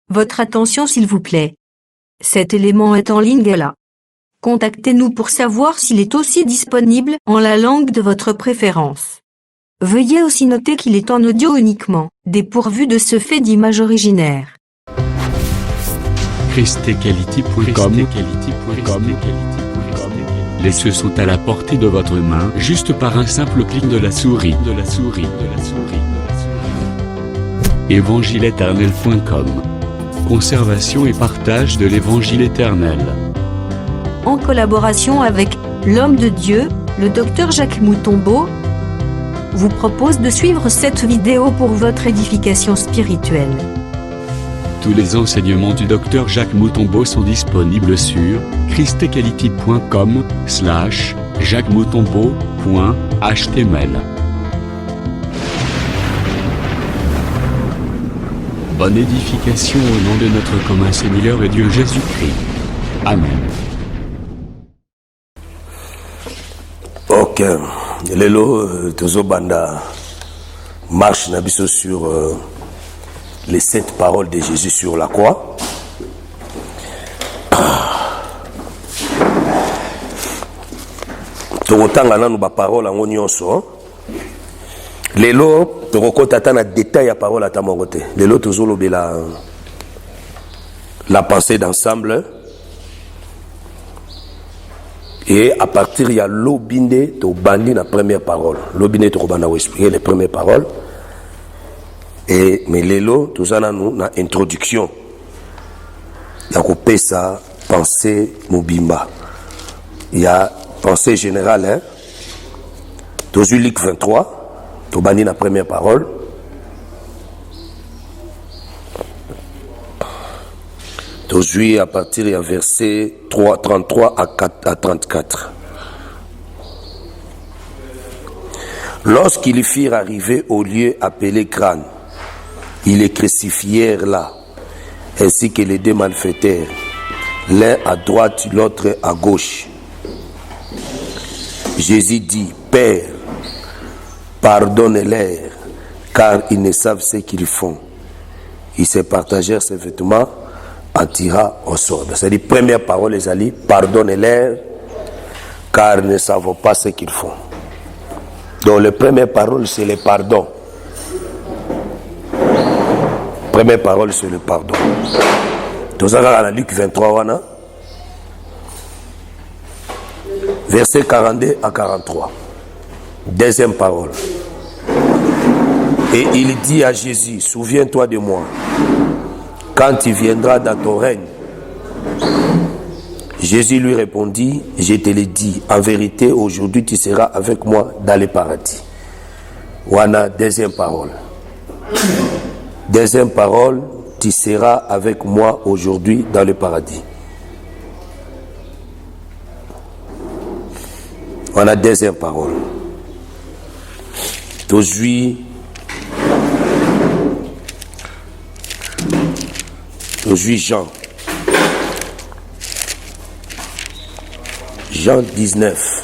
Votre attention s'il vous plaît. Cet élément est en ligne là. Contactez-nous pour savoir s'il est aussi disponible en la langue de votre préférence. Veuillez aussi noter qu'il est en audio uniquement, dépourvu de ce fait d'image originaire. christequality.com. Les cieux sont à la portée de votre main, juste par un simple clic de la souris. Évangile-éternel.com. Conservation et partage de l'évangile éternel. En collaboration avec l'homme de Dieu, le Dr Jacques Moutombo, vous propose de suivre cette vidéo pour votre édification spirituelle. Tous les enseignements du Dr Jacques Moutombo sont disponibles sur christequality.com/jacquesmoutombo.html. Bonne édification au nom de notre commun Seigneur et Dieu Jésus-Christ. Amen. Ok, lelo tozobanda marche nabiso sur les saintes paroles de Jésus sur la croix. Tokotanga nanu ba parole ango nyonso. Lelo tokokota ta na détail ya parole ata moko te. Lelo tozolobela la pensée d'ensemble. Et à partir de l'obinde, tu bandis la première parole. L'obinde, tu vas expliquer les premières paroles. Et mais l'élo, tout ça, nous, na introduction. Il y a coupé ça, pensée Mobimba. Il y a pensée générale, hein. Tu as Luc 23, tu bandis la première parole. Aujourd'hui, à partir du verset 33 à 34. Lorsqu'ils firent arriver au lieu appelé Crâne, ils les crucifièrent là, ainsi que les deux malfaiteurs, l'un à droite, l'autre à gauche. Jésus dit, Père, pardonne-leur, car ils ne savent ce qu'ils font. Ils se partagèrent ses vêtements, en tirant au sort. C'est-à-dire, première parole, les alliés, pardonnez-leur, car ils ne savent pas ce qu'ils font. Donc, la première parole, c'est le pardon. Première parole, c'est le pardon. Tout ça, dans Luc 23, verset 42 à 43. Deuxième parole. Et il dit à Jésus, souviens-toi de moi quand tu viendras dans ton règne. Jésus lui répondit, je te le dis, en vérité, aujourd'hui tu seras avec moi dans le paradis. Voilà, deuxième parole. Deuxième parole, tu seras avec moi aujourd'hui dans le paradis. Voilà, deuxième parole. Aujourd'hui, Jean 19.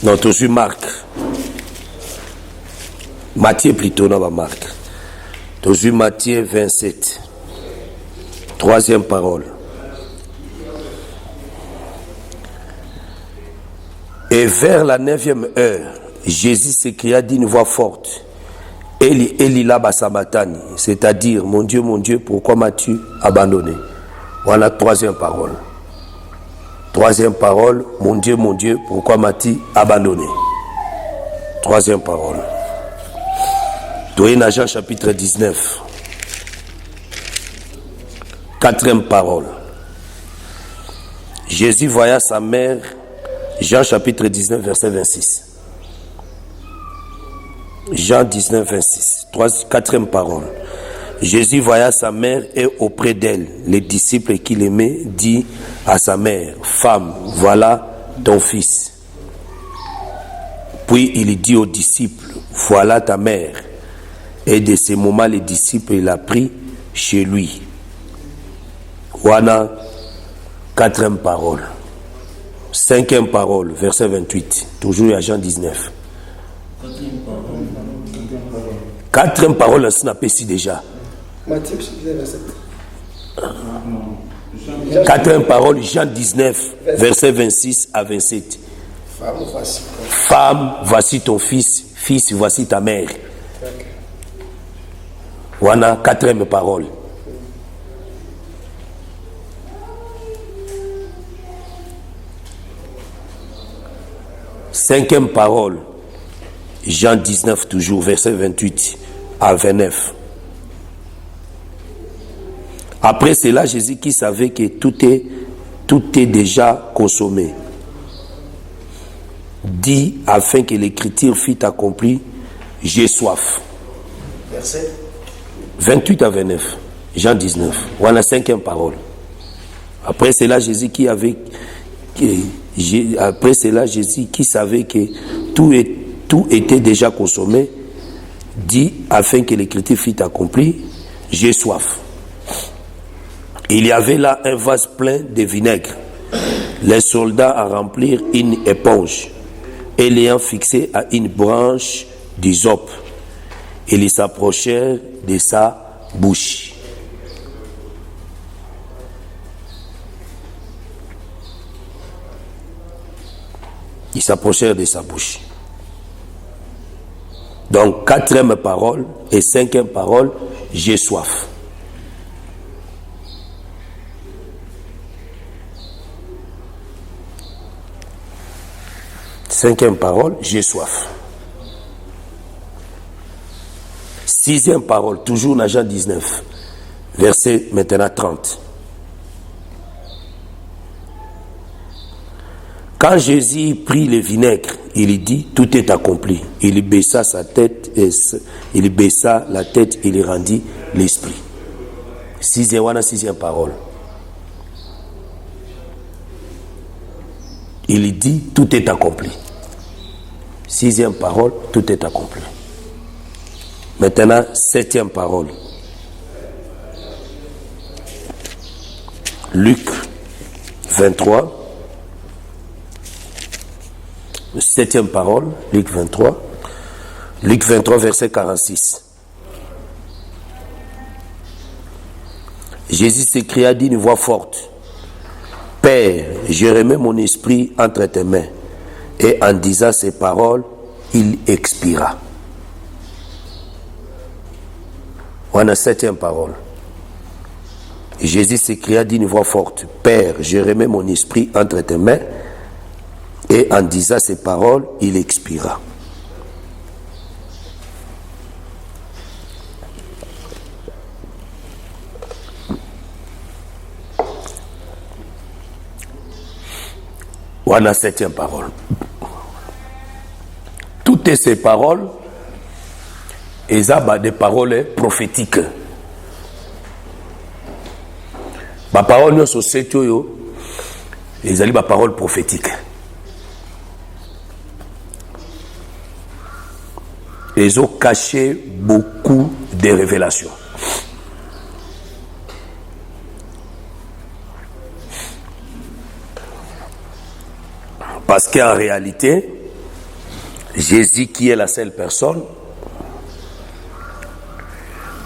Non, aujourd'hui Marc. Matthieu plutôt, non, pas Marc. Aujourd'hui Matthieu 27. Troisième parole. Et vers la 9e heure, Jésus s'écria d'une voix forte, Eli, Eli lama sabachthani, c'est-à-dire, mon Dieu, pourquoi m'as-tu abandonné? Voilà, troisième parole. Troisième parole, mon Dieu, pourquoi m'as-tu abandonné? Troisième parole. Toyena Jean chapitre 19. Quatrième parole. Jésus voya sa mère, Jean chapitre 19, verset 26. Jean 19, 26. Quatrième parole. Jésus voya sa mère et auprès d'elle, les disciples qu'il aimait, dit à sa mère, femme, voilà ton fils. Puis il dit aux disciples, voilà ta mère. Et de ce moment, les disciples l'a pris chez lui. Voilà, quatrième parole. Cinquième parole, verset 28. Toujours à Jean 19. Quatrième parole, c'est n'a ici déjà. Matthieu, verset 7. Quatrième parole, Jean 19, verset 26 à 27. Femme, voici ton fils. Fils, voici ta mère. Voilà, quatrième parole. Cinquième parole, Jean 19 toujours, verset 28 à 29. Après cela, Jésus qui savait que tout est déjà consommé, dit afin que l'écriture fût accomplie, j'ai soif. Verset 28 à 29, Jean 19. Voilà, cinquième parole. Après cela, Jésus qui savait que tout était déjà consommé, dit afin que l'écriture fût accomplie, j'ai soif. Il y avait là un vase plein de vinaigre. Les soldats en remplirent une éponge et l'ayant fixé à une branche d'hysope, ils s'approchèrent de sa bouche. Ils s'approchèrent de sa bouche. Donc, quatrième parole et cinquième parole, j'ai soif. Cinquième parole, j'ai soif. Sixième parole, toujours dans Jean 19, verset maintenant 30. Quand Jésus prit le vinaigre, il dit, tout est accompli. Il baissa sa tête, il baissa la tête, il rendit l'esprit. Sixième parole. Il dit, tout est accompli. Sixième parole, tout est accompli. Maintenant, septième parole. Luc 23. Septième parole, Luc 23. Luc 23, verset 46. Jésus s'écria d'une voix forte, Père, je remets mon esprit entre tes mains. Et en disant ces paroles, il expira. Voilà la septième parole. Jésus s'écria d'une voix forte, Père, je remets mon esprit entre tes mains. Et en disant ces paroles, il expira. Voilà la septième parole. Toutes ces paroles, elles ont des paroles prophétiques. Les paroles sont des paroles prophétiques. Ils ont caché beaucoup de révélations. Parce qu'en réalité, Jésus qui est la seule personne,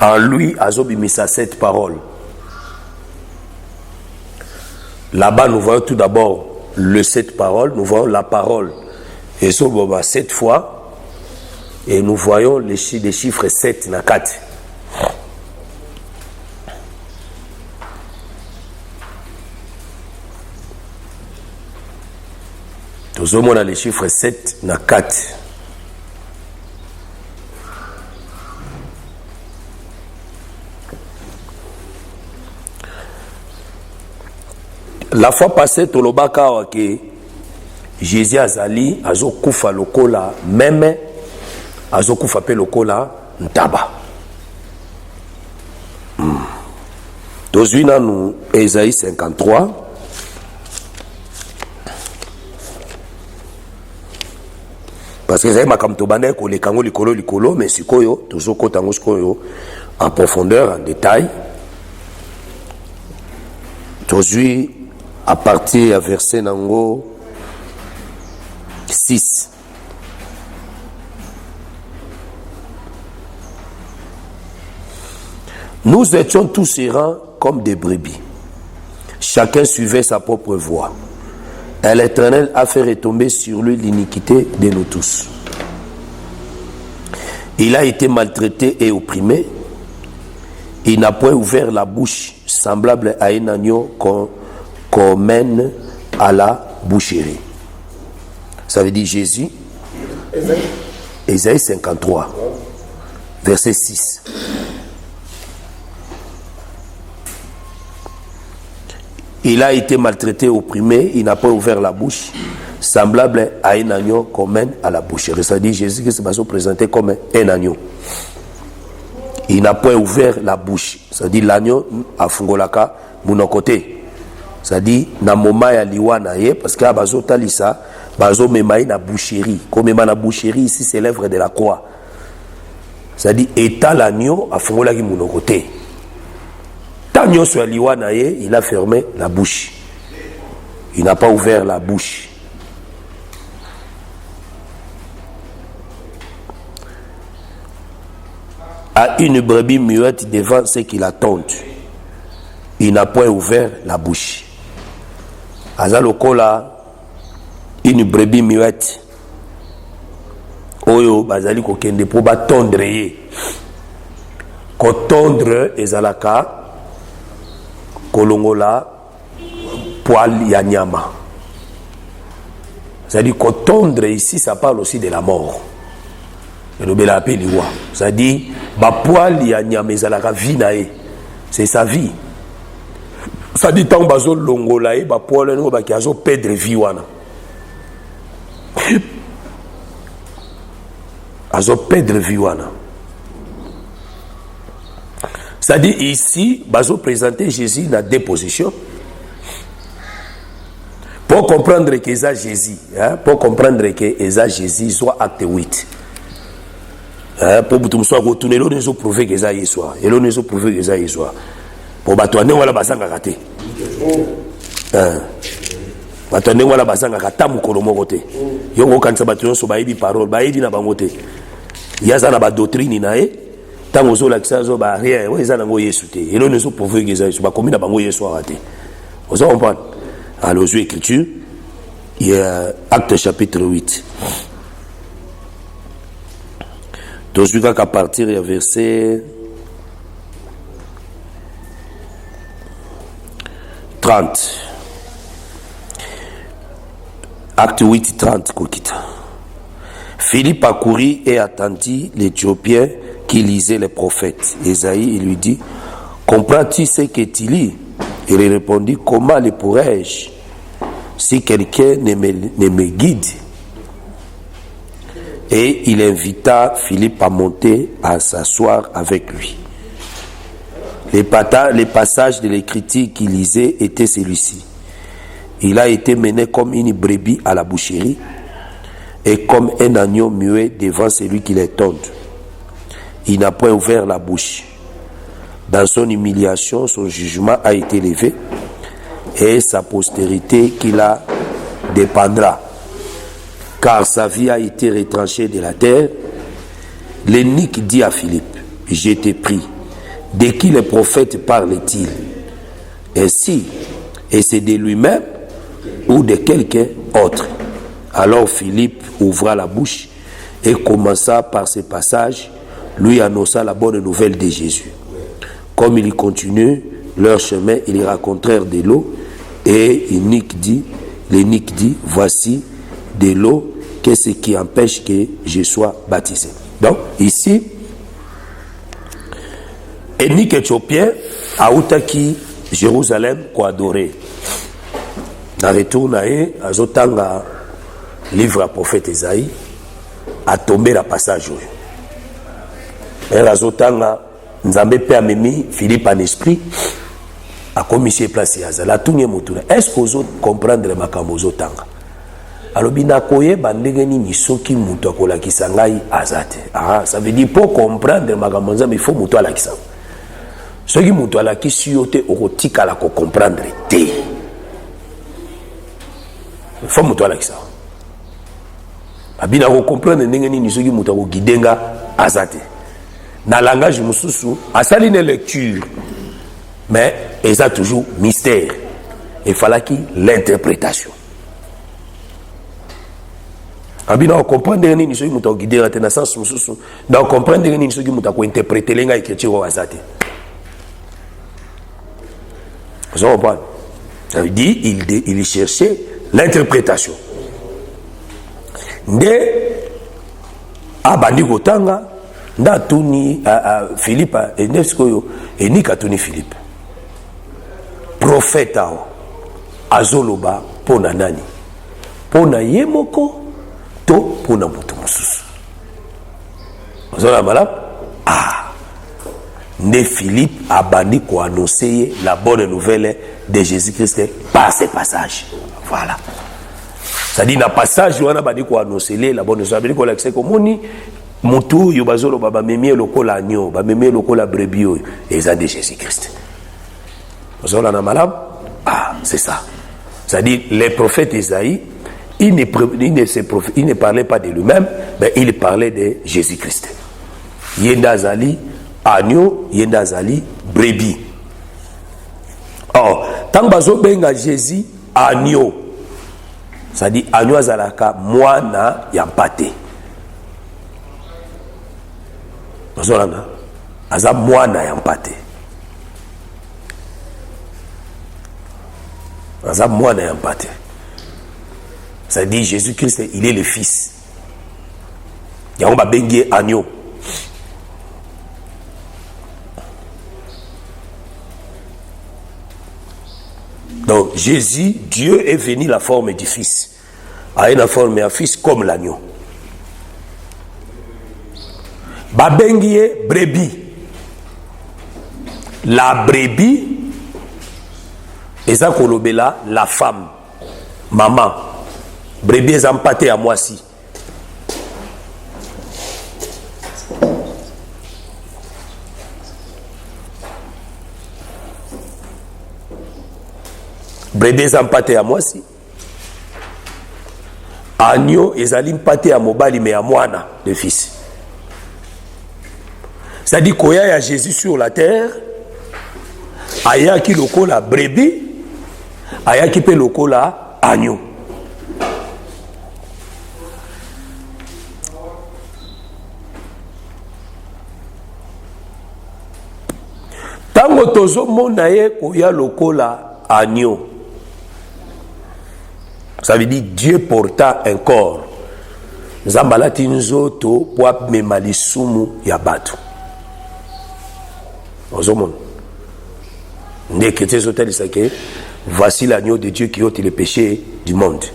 en lui, azobimisa cette parole. Là-bas, nous voyons tout d'abord le cette parole, nous voyons la parole. Et ça, 7 fois. Et nous voyons les chiffres 7 na 4. Nous avons les chiffres 7 na 4. La fois passée, Tolobaka que Jésus azali azokufa lokola même azokufa pe lokola ntaba. Tozwina nous Ésaïe 53. Parce que c'est makam tobane ko le kango likolo mais sikoyo tozoko tango sikoyo en profondeur, en détail. Tozwi à partir à verset nango 6. Nous étions tous errants comme des brebis. Chacun suivait sa propre voie. Et l'Éternel a fait retomber sur lui l'iniquité de nous tous. Il a été maltraité et opprimé. Il n'a point ouvert la bouche, semblable à un agneau qu'on mène à la boucherie. Ça veut dire Jésus. Ésaïe 53, verset 6. Il a été maltraité, opprimé, il n'a pas ouvert la bouche, semblable à un agneau qu'on mène à la boucherie. C'est-à-dire Jésus-Christ va se présenter comme un agneau. Il n'a pas ouvert la bouche. C'est-à-dire l'agneau a fungolaka mon côté. C'est-à-dire na moma ya liwa na ye parce que bazo talisa bazo memaï na boucherie. Comme na boucherie ici c'est l'œuvre de la croix. C'est-à-dire état l'agneau a fungolaki mon côté. Tant sur liwa na ye, il a fermé la bouche. Il n'a pas ouvert la bouche. À une brebis muette devant ceux qui l'attendent. Il n'a pas ouvert la bouche. Azalokola, une brebis muette. Oyo, bazali kokende pour batondre ye. Kotondre ezalaka, kolongola, poil ya nyama. C'est-à-dire kotondre ici, ça parle aussi de la mort. C'est-à-dire, ma poil ya nyama ezalaka vie nae. C'est sa vie. C'est-à-dire, tant bazo longola e, ba poil no ba ki azo perdre vie wana. Azo perdre vie wana. C'est-à-dire, ici, bazo présenter Jésus dans deux positions. Pour comprendre que c'est Jésus, hein, pour comprendre que c'est Jésus, soit acte 8. Pour que tu sois retourné, l'on nous a prouvé que ça y soit. Et l'on nous a prouvé que ça y soit. Pour batouaner, on va la basanga raté. Batouaner, on va la basanga raté. Mukolomo roté. Yongo quand ça batouaner sur baïbi parole, baïbi na bangote. Yaza na ba doctrine nae. Tant aux autres ça zo ba rien. Ouais ça nango yesuté. Et l'on nous a prouvé que ça y soit. Comme na bango yesu raté. Vous comprenez? Alors aux écritures, il y a Acte chapitre 8. Donc, je vais qu'à partir du verset 30. Acte 8, 30, Kokita. Philippe accourut et attendit l'Éthiopien qui lisait les prophètes. Ésaïe, il lui dit, comprends-tu ce que tu lis? Il répondit, comment le pourrais-je si quelqu'un ne me guide? Et il invita Philippe à monter, à s'asseoir avec lui. Les passages de l'écriture qu'il lisait étaient celui-ci. Il a été mené comme une brebis à la boucherie et comme un agneau muet devant celui qui l'étonde. Il n'a point ouvert la bouche. Dans son humiliation, son jugement a été levé et sa postérité qui la dépendra. Car sa vie a été retranchée de la terre. L'eunuque dit à Philippe, je t'ai pris. De qui le prophète parle-t-il? Ainsi, et c'est de lui-même ou de quelqu'un autre? Alors Philippe ouvra la bouche et commença par ce passage, lui annonça la bonne nouvelle de Jésus. Comme il continue leur chemin, ils rencontrèrent de l'eau et l'eunuque dit, voici de l'eau, qu'est-ce qui empêche que je sois baptisé? Donc, ici, l'eunuque éthiopien a outaki Jérusalem pour adorer. Dans retour, azotanga livre à prophète Esaïe, a tombé la passage. Et azotanga, Nzambe pe amemi Philippe en esprit, a commis place Yazala. Est-ce que vous comprendre makambo zotanga? alobi na koyeba ndenge nini soki mutu akolakisa ngai azate. Ça veut dire pour comprendre makambo nzambe il faut mutu alakisa. Soki mutu alakisi yo te okotikala ko comprendre te. Il faut mutu alakisa. abina ko comprendre ndenge nini soki muta ko gidenga azate na langage mususu asali une lecture mais eza toujours mystère il fallait qu'il l'interprétation abina ko comprendre ndenge nini soki muta ko gidenga te na sens mususu na comprendre ndenge nini soki muta ko interpréter lenga écriture azate vous comprenez. Ça veut dire il cherchait l'interprétation. Nde abandi kotanga nda tuni Philippe eneskoyo enika tuni Philippe. Prophète azoloba pona nani? Pona yemoko to pona mutu mususu. Ozola malap? Nde Philippe abandi ko annoncer la bonne nouvelle de Jésus-Christ par ces passages. Voilà. Ça dit, dans le passage, on a bandi ko annoncer la bonne nouvelle. Bandi ko l'accès comme on mutu yo bazolo baba memie lokola agneau, ba memie lokola brebis et ça de Jésus-Christ. Bazolo na malab? C'est ça. Ça dit, les prophètes Isaïe, il ne parlait pas de lui-même, mais il parlait de Jésus-Christ. Yenda zali agneau, yenda zali brebis. Or, tant bazo benga Jésus agneau, ça dit agneau azalaka mwana ya mpate. Bazo lana aza mwana ya mpate. Aza mwana ya mpate. Ça dit Jésus-Christ, il est le fils. Yango ba bengi agneau. Donc Jésus, Dieu est venu la forme du Fils, a une forme d'un fils comme l'agneau. Babengie brebis. La brebis, et ça kolobela la femme, maman. Brebis est empâté à moi si. Brebis empâté à moi si. Agneau ezali empâté à mobali mais à moana le fils. C'est-à-dire qu'il y a Jésus sur la terre, aya ki lokola brebis, aya ki pe lokola agneau. Tango tozo mona ye koya lokola agneau. Ça veut dire Dieu porta un corps. Zambalati nzoto pour memali sumu ya batu. Ozomon. Voici l'agneau de Dieu qui ôte les péchés du monde.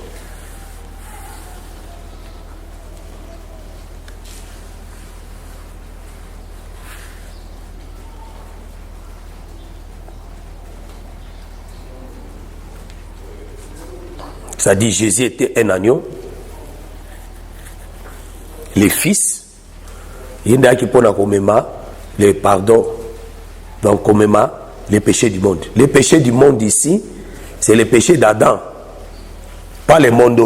Ça dit Jésus était un agneau. Les fils, il y en a qui prennent le pardon, donc les péchés du monde. Les péchés du monde ici, c'est les péchés d'Adam, pas les mondes.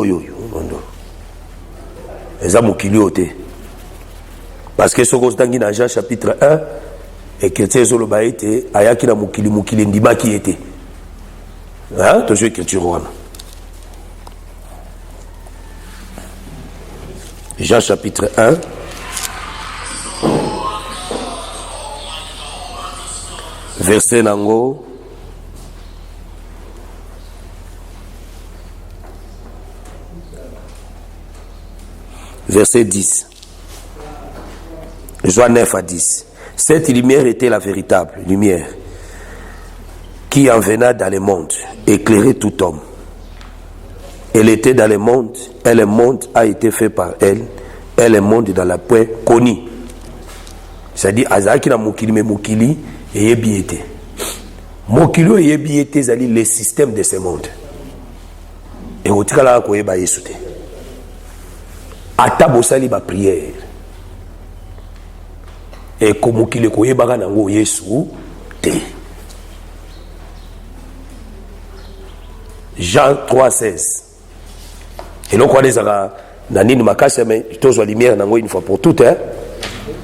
Les hommes qui lui ont été. Parce que ce qu'on dit dans Jean chapitre 1, et que c'est sur le baïté, ayaki na mukili ndima qui était. Hein, toujours écriture. Jean chapitre 1. Verset nango. Verset 10. Jean 9 à 10. Cette lumière était la véritable lumière qui en venait dans le monde, éclairait tout homme. Elle était dans le monde, et le monde a été fait par elle, et le monde dans la point connu. C'est-à-dire, Azaki na mukili me mukili et yebiete. Mukili et yebiete zali le système de ce monde. Et au tikala ko yeba Yesu te. Ata bosali ba prière. Et ko mukili ko yeba kana ngo Yesu te. Jean 3:16. Et donc on est nanini makasi mais tozwa lumière nango une fois pour toutes hein.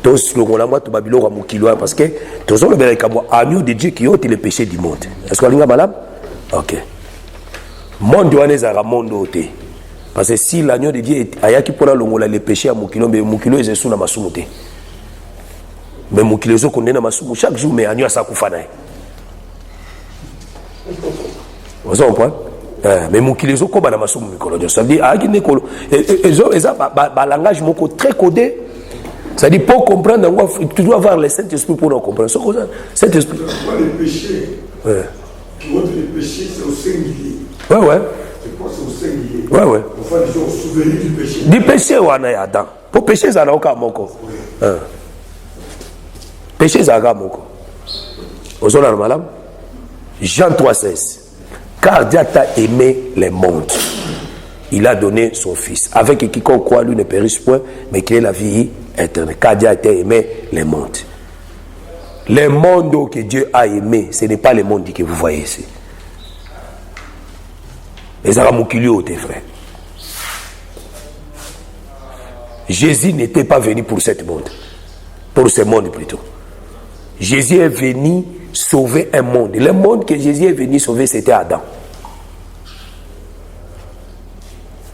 Tous longola moi to babilo ra mokilo parce que tozolo bela kabo agneau de Dieu qui ôte les péchés du monde. Est-ce que linga malade? OK. Monde wana ezara monde ôté. Parce que si l'agneau de Dieu ayaki pona longola les péchés à mokilo mais mokilo ezesu na masumu te. Mais mokilo zo kondena masumu chaque jour mais agneau sa kufana. Vous comprenez? Mais mokilo zo ko bana masumu mikolo. Ça veut dire ayaki nekolo eza ba langage moko très codé. C'est-à-dire, pour comprendre, tu dois avoir le Saint-Esprit pour nous comprendre. Saint-Esprit. Les péchés, qui montrent les péchés, c'est au singulier. Ouais. Je pense que c'est au singulier. Ouais. Enfin, ils ont souvenir du péché. Du péché, on a Adam. Pour péché, ça n'a aucun moko. Péché, ça n'a aucun moko. Vous avez madame? Jean 3,16. Car Dieu a aimé les mondes. Il a donné son Fils. Avec quiconque croit, lui ne périsse point, mais qu'il ait la vie éternelle. Car Dieu a aimé les mondes. Les mondes que Dieu a aimés, ce n'est pas les mondes que vous voyez ici. Les aramokilio, tes frères. Jésus n'était pas venu pour ce monde. Pour ce monde plutôt. Jésus est venu sauver un monde. Le monde que Jésus est venu sauver, c'était Adam.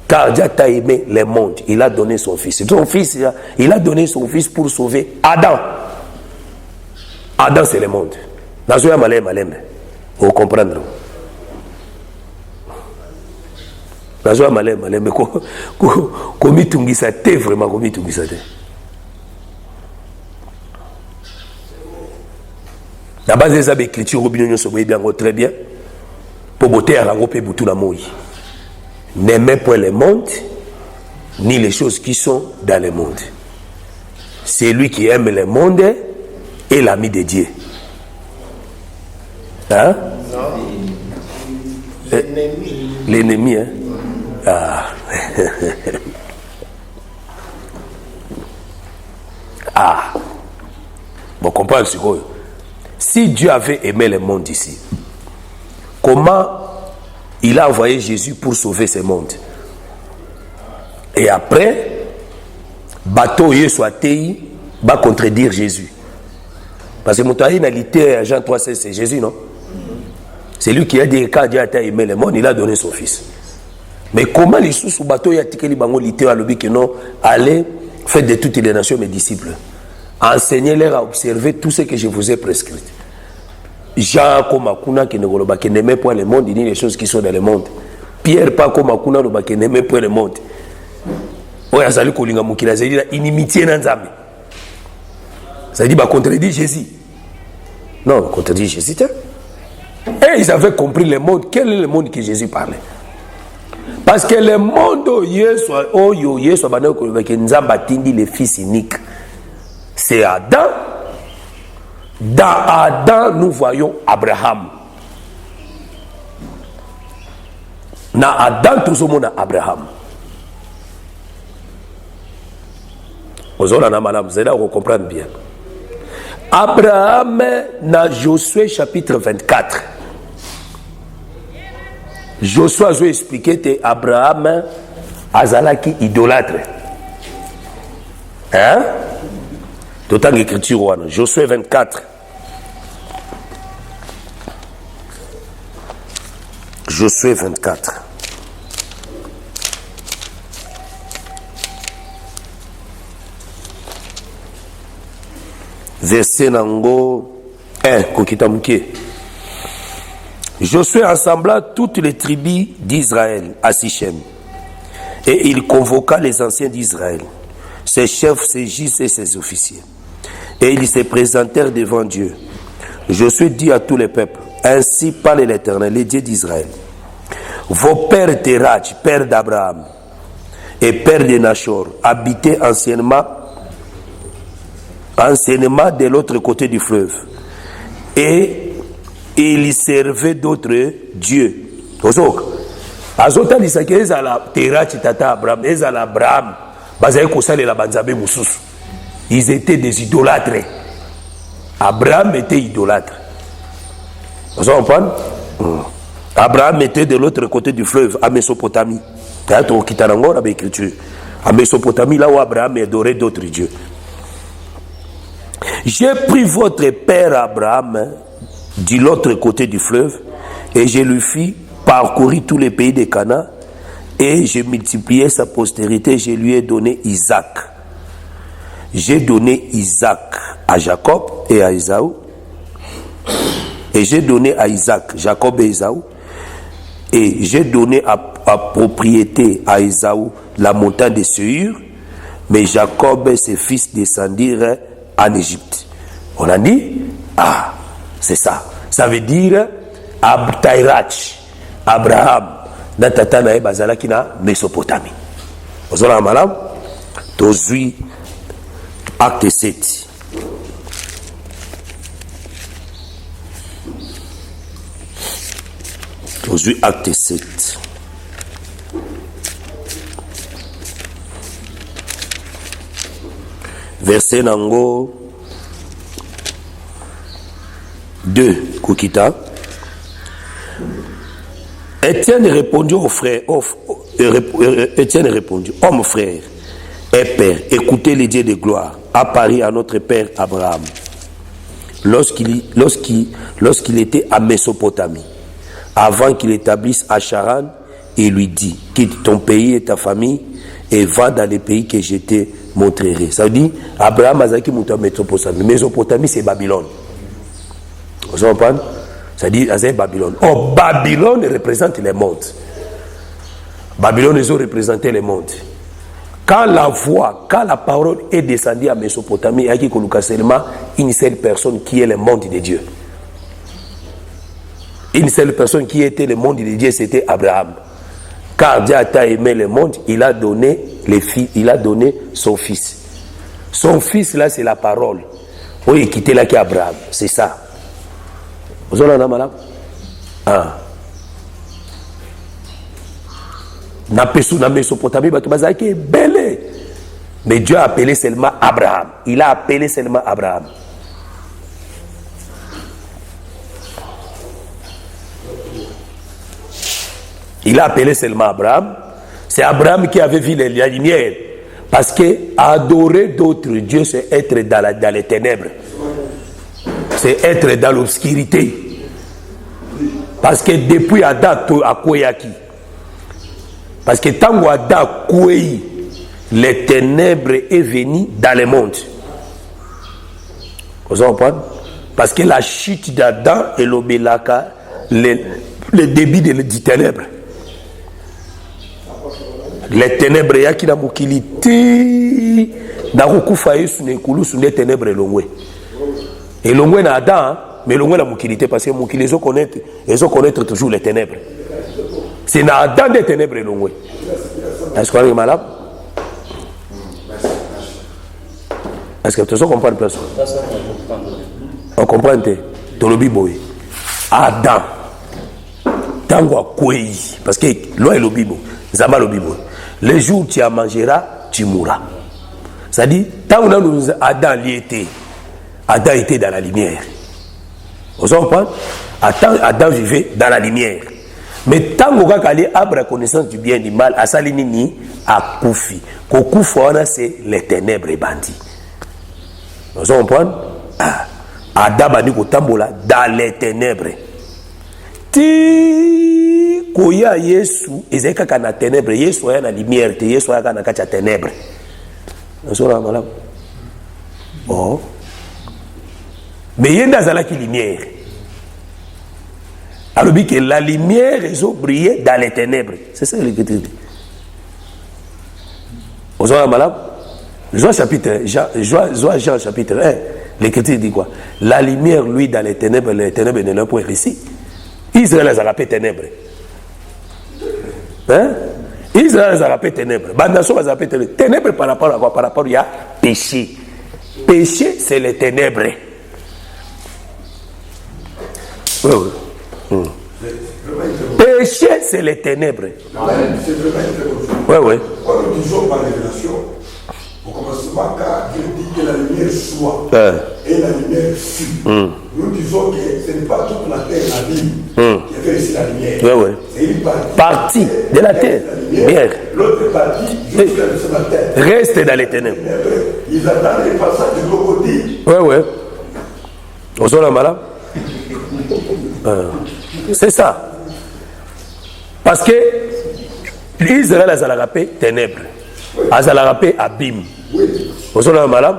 Car Dieu a aimé les mondes, il a donné son Fils. Son Fils, il a donné son Fils pour sauver Adam. Adam, c'est le monde. Nazoya malem. Vous comprendre. Nazoya malem. Mais comme tungisa te vraiment comme tungisa te. La base des écritures robinons se voyait bien très bien. Pour botter à la rope et boutou la mouille. N'aimez point le monde, ni les choses qui sont dans le monde. C'est lui qui aime le monde et l'ami de Dieu. Hein? L'ennemi, hein? Ah. Bon, comprends ce que si Dieu avait aimé le monde ici, comment il a envoyé Jésus pour sauver ce monde? Et après, bateau soit tei va contredire Jésus. Parce que Moutaï n'a lité à Jean 3,16, c'est Jésus, non? C'est lui qui a dit quand Dieu a aimé le monde, il a donné son Fils. Mais comment les sous bateau y a tiqué les bango lité à l'objet que non, allez faire de toutes les nations mes disciples. Enseignez-leur à observer tout ce que je vous ai prescrit. Jean comme Akuna qui n'aimait pas le monde, il dit les choses qui sont dans le monde. Pierre pas comme Akuna qui n'aimait pas le monde. Oya zali kolinga mukila zali inimitié na nzambe. Ça dit bah contredit Jésus. Non, contredit Jésus. Et ils avaient compris le monde. Quel est le monde que Jésus parlait? Parce que le monde Yesu abana ko ke nzamba tindi le fils unique. C'est Adam. Dans Adam, nous voyons Abraham. Dans Adam, tout le monde a Abraham. Vous allez comprendre bien. Abraham, dans Josué chapitre 24. Josué a expliqué que Abraham azalaki idolâtre. Hein? Tout en écriture, Josué 24. Josué 24. Verset nango 1, Kokitamuke. Josué assembla toutes les tribus d'Israël à Sichem. Et il convoqua les anciens d'Israël, ses chefs, ses juges et ses officiers. Et ils se présentèrent devant Dieu. Josué dit à tous les peuples, ainsi parle l'Éternel, le Dieu d'Israël. Vos pères Terach, père d'Abraham et père de Nachor, habitaient anciennement de l'autre côté du fleuve. Et ils servaient d'autres dieux. Ils étaient des idolâtres. Abraham était idolâtre. Vous comprenez? Abraham était de l'autre côté du fleuve, à Mésopotamie. À Mésopotamie, là où Abraham adorait d'autres dieux. J'ai pris votre père Abraham de l'autre côté du fleuve et je lui fis parcourir tous les pays de Canaan et j'ai multiplié sa postérité, je lui ai donné Isaac. J'ai donné Isaac à Jacob et à Ésaü. Et j'ai donné à Isaac, Jacob et Ésaü. Et j'ai donné à propriété à Ésaü la montagne de Séir. Mais Jacob et ses fils descendirent en Égypte. On a dit, ah, c'est ça. Ça veut dire, Abtairach, Abraham, Natatana et Bazalaki na Mésopotamie. Vous avez madame, Tozui, acte 7. Tozui, acte 7. Verset Nango 2, Kukita. Étienne répondit au frère, Étienne répondit, homme frère et père, écoutez les dieux de gloire, apparut à notre père Abraham, lorsqu'il était à Mésopotamie, avant qu'il établisse à Charan, il lui dit, quitte ton pays et ta famille, et va dans les pays que je te montrerai. Ça veut dire, Abraham a dit Mésopotamie. Mésopotamie, c'est Babylone. Vous comprenez? Ça dit c'est Babylone. Oh, Babylone représente le monde. Babylone, ils ont représenté le monde. Quand la parole est descendue à Mésopotamie, il y a seulement une seule personne qui est le monde de Dieu. Une seule personne qui était le monde de Dieu, c'était Abraham. Car Dieu a aimé le monde, il a donné son fils. Son fils, là, c'est la parole. Oui, il quittait là qui Abraham. C'est ça. Vous en avez malade? Ah. Na Mésopotamie, mais Dieu a appelé seulement Abraham. Il a appelé seulement Abraham. Il a appelé seulement Abraham. C'est Abraham qui avait vu la lumière. Parce que adorer d'autres dieux, c'est être dans les ténèbres. C'est être dans l'obscurité. Parce que depuis Adam à Koyaki, parce que tant qu'Adam Koyi, les ténèbres est venu dans le monde. Vous comprenez? Parce que la chute d'Adam est l'obélaka, le début du ténèbre. Les ténèbres, il y a qui n'a mukilité. Dans le coup, il y a des ténèbres longues. Et longues n'a Adam, mais longues n'a mukilité parce que mukilité, ils ont connaître toujours les ténèbres. C'est dans Adam des ténèbres longues. Est-ce qu'on est malade? Est-ce que tu comprends personne? On comprend tout le Bible. Adam, tango a koué, parce que l'eau est le Bible, zama le Bible. Le jour où tu en mangeras, tu mourras. C'est-à-dire, tant que Adam était dans la lumière. Vous comprenez? Adam vivait dans la lumière. Mais tant que allait avoir la connaissance du bien et du mal, à Salinini, à Koufi. Kokoufouana, c'est les ténèbres et bandits. Vous comprenez? Adam a dit dans les ténèbres. Ti koya Yesu, ezeka kana ténèbres, Yesu a la lumière, Yesu a kana kacha ténèbres. Vous comprenez? Oh. Mais il y a une lumière. Alors que la lumière ils ont brillé dans les ténèbres. C'est ça l'écriture. Vous avez malade? Jean chapitre 1, l'écriture dit quoi? La lumière, lui, dans les ténèbres ne l'ont point réussi. Israël a rappelé ténèbres. Hein? Israël a rappelé ténèbres. Bandation a rappelé ténèbres. Ténèbres par rapport à quoi? Par rapport à péché. Péché, c'est les ténèbres. Oui, oui. Péché, c'est les ténèbres. Oui, oui. Quand nous disons par révélation, Au commencement, quand Dieu dit que la lumière soit et la lumière fut, nous disons que ce n'est pas toute la terre, la Bible, qui a fait ici la lumière. C'est une partie de la terre. L'autre partie, jusqu'à ce matin, reste dans les ténèbres. Ils attendent le passage de crocodile. On s'en a malade. C'est ça. Parce que Israël a zalagapé ténèbres. A zalagapé abîme. On s'en a malade.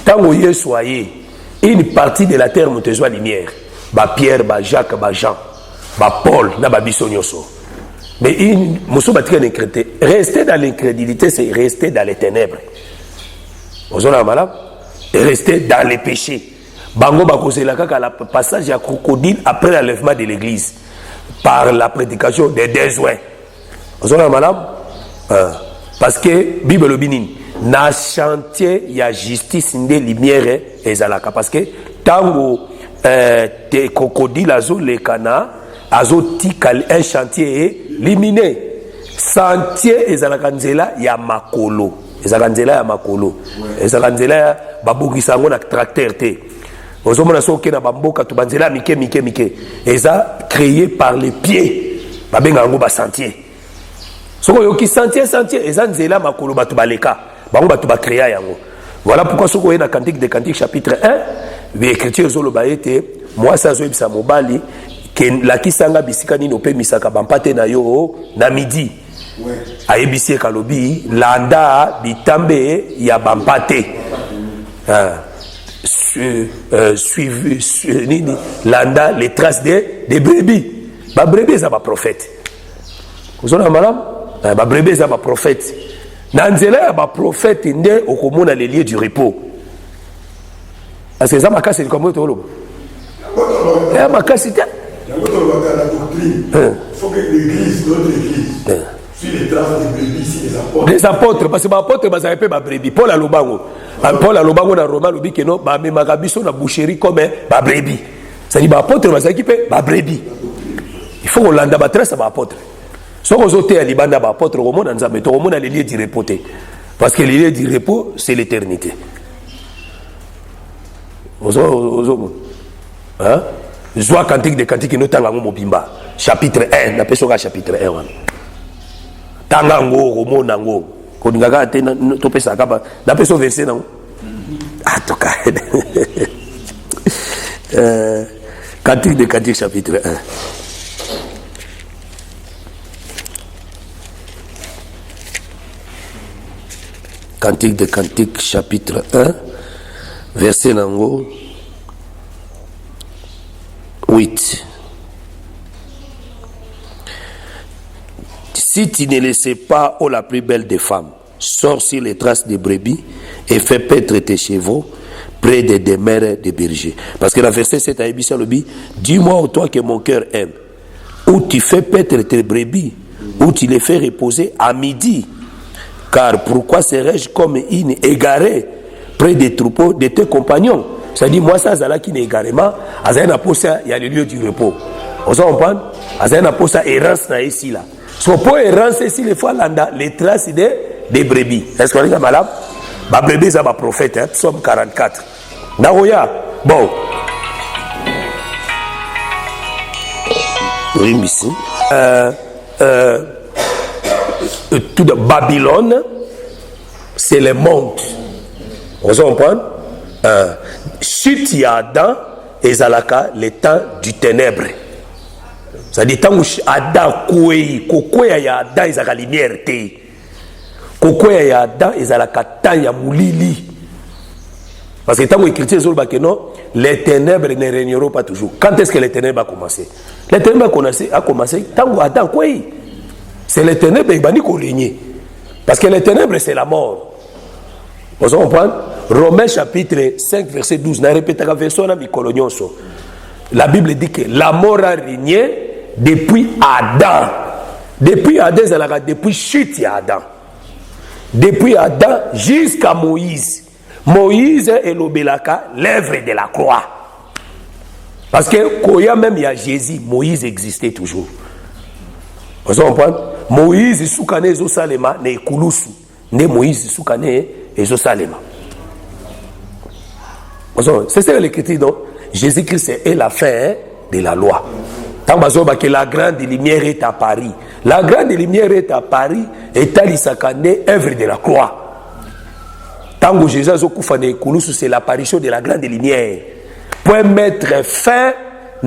Tant que vous soyez, une partie de la terre vous soit lumière. Ba Pierre, ba Jacques, ba Jean, ba Paul, na ba Bissonioso. Mais rester dans l'incrédulité, c'est rester dans les ténèbres. Vous en avez malade? Rester dans les péchés. Bango bakose la kaka la passage à crocodile après l'enlèvement de l'église par la prédication des désuets. Vous en avez malade? Parce que Bible le binini na chantier il y a justice de lumière et zalaka parce que tango te crocodile azo le kana azo tikal un chantier éliminé sentier ezalaka nzela ya makolo ezalaka nzela ya makolo ezalaka nzela ya babukisa ngo na tracteur te ozomona soki na bamboka to banzela mike eza créé par les pieds babenga ngo ba sentier soko yoki sentier eza nzela makolo bato baleka bango bato ba créer yango. Voilà pourquoi soko na Cantique des Cantiques chapitre 1 l'écriture zoloba ete moi ça zo ebisa mobali la kisanga bisika nino pe misaka bampate na yo na midi ayebisi kalobi landa bitambe ya bampate suivi landa les traces des brebis ba brebis za ba prophète vous en malam ba brebis za ba prophète na nzela ya ba prophète nde okomona les lieux du repos parce que ça ma casse comme to lo ma casse la doctrine, il faut que l'église, notre église, suive les traces des brebis ici, les apôtres. Les apôtres, parce que les apôtres, ils ont fait des brebis. Paul Alobango dans Romain, il dit que non, mais Magabiso na boucherie comme des brebis. Ça dit, les apôtres, ils ont fait des brebis. Il faut qu'on lande la trace des apôtres. Si on a à l'Ibanda, les apôtres, on a les lieux du repos. Parce que les lieux du repos, c'est l'éternité. Hein? Joie Cantique des Cantiques no tangango mobimba chapitre 1 na peso ka chapitre 1 wana tangango romona ngo ko ngaka te to pesa ka ba na peso verset nango toka Cantique des Cantiques chapitre 1 Cantique des Cantiques chapitre 1 verset nango 8. Si tu ne laissais pas, ô la plus belle des femmes, sors sur les traces des brebis et fais paître tes chevaux près des demeures des bergers. Parce que la verset 7 a ébissé le dit, dis-moi ô toi que mon cœur aime, où tu fais paître tes brebis, où tu les fais reposer à midi. Car pourquoi serais-je comme une égarée près des troupeaux de tes compagnons? C'est-à-dire, moi, ça, c'est qui n'est égarément, il y a le lieu du repos. Vous comprenez? Il y a errance ici, là. So, pour errance ici, les fois, les traces des brebis. Est-ce qu'on est malade? Les brebis, c'est un prophète, hein? Psaume 44. Naoya, bon. Oui, ici. Tout de Babylone, c'est le monde. Vous comprenez? Chute ya Adam et Zalaka, le temps du ténèbre. C'est-à-dire, tant que Adam koué, kokoya ya Adam, ils ont la lumière. Kokoya ya Adam, ils ont la temps ya moulili. Parce que tant que les chrétiens disent que non, les ténèbres ne régneront pas toujours. Quand est-ce que les ténèbres a commencé? Les ténèbres a commencé tant que Adam koué. C'est les ténèbres qui vont régner. Parce que les ténèbres, c'est la mort. Vous comprenez? Romains chapitre 5 verset 12. La Bible dit que la mort a régné depuis Adam. Depuis Adam, depuis chute Adam. Depuis Adam jusqu'à Moïse. Moïse est l'obélaka, l'œuvre de la croix. Parce que quand il y a même Jésus, Moïse existait toujours. Vous comprenez? Moïse soukane zo salema ne kulusu. Ne Moïse soukane et Zosalema. C'est ça l'écriture, donc Jésus-Christ est la fin de la loi. Tant que la grande lumière est à Paris. La grande lumière est à Paris et Talisakane, œuvre de la croix. Tant que Jésus c'est l'apparition de la grande lumière. Pour mettre fin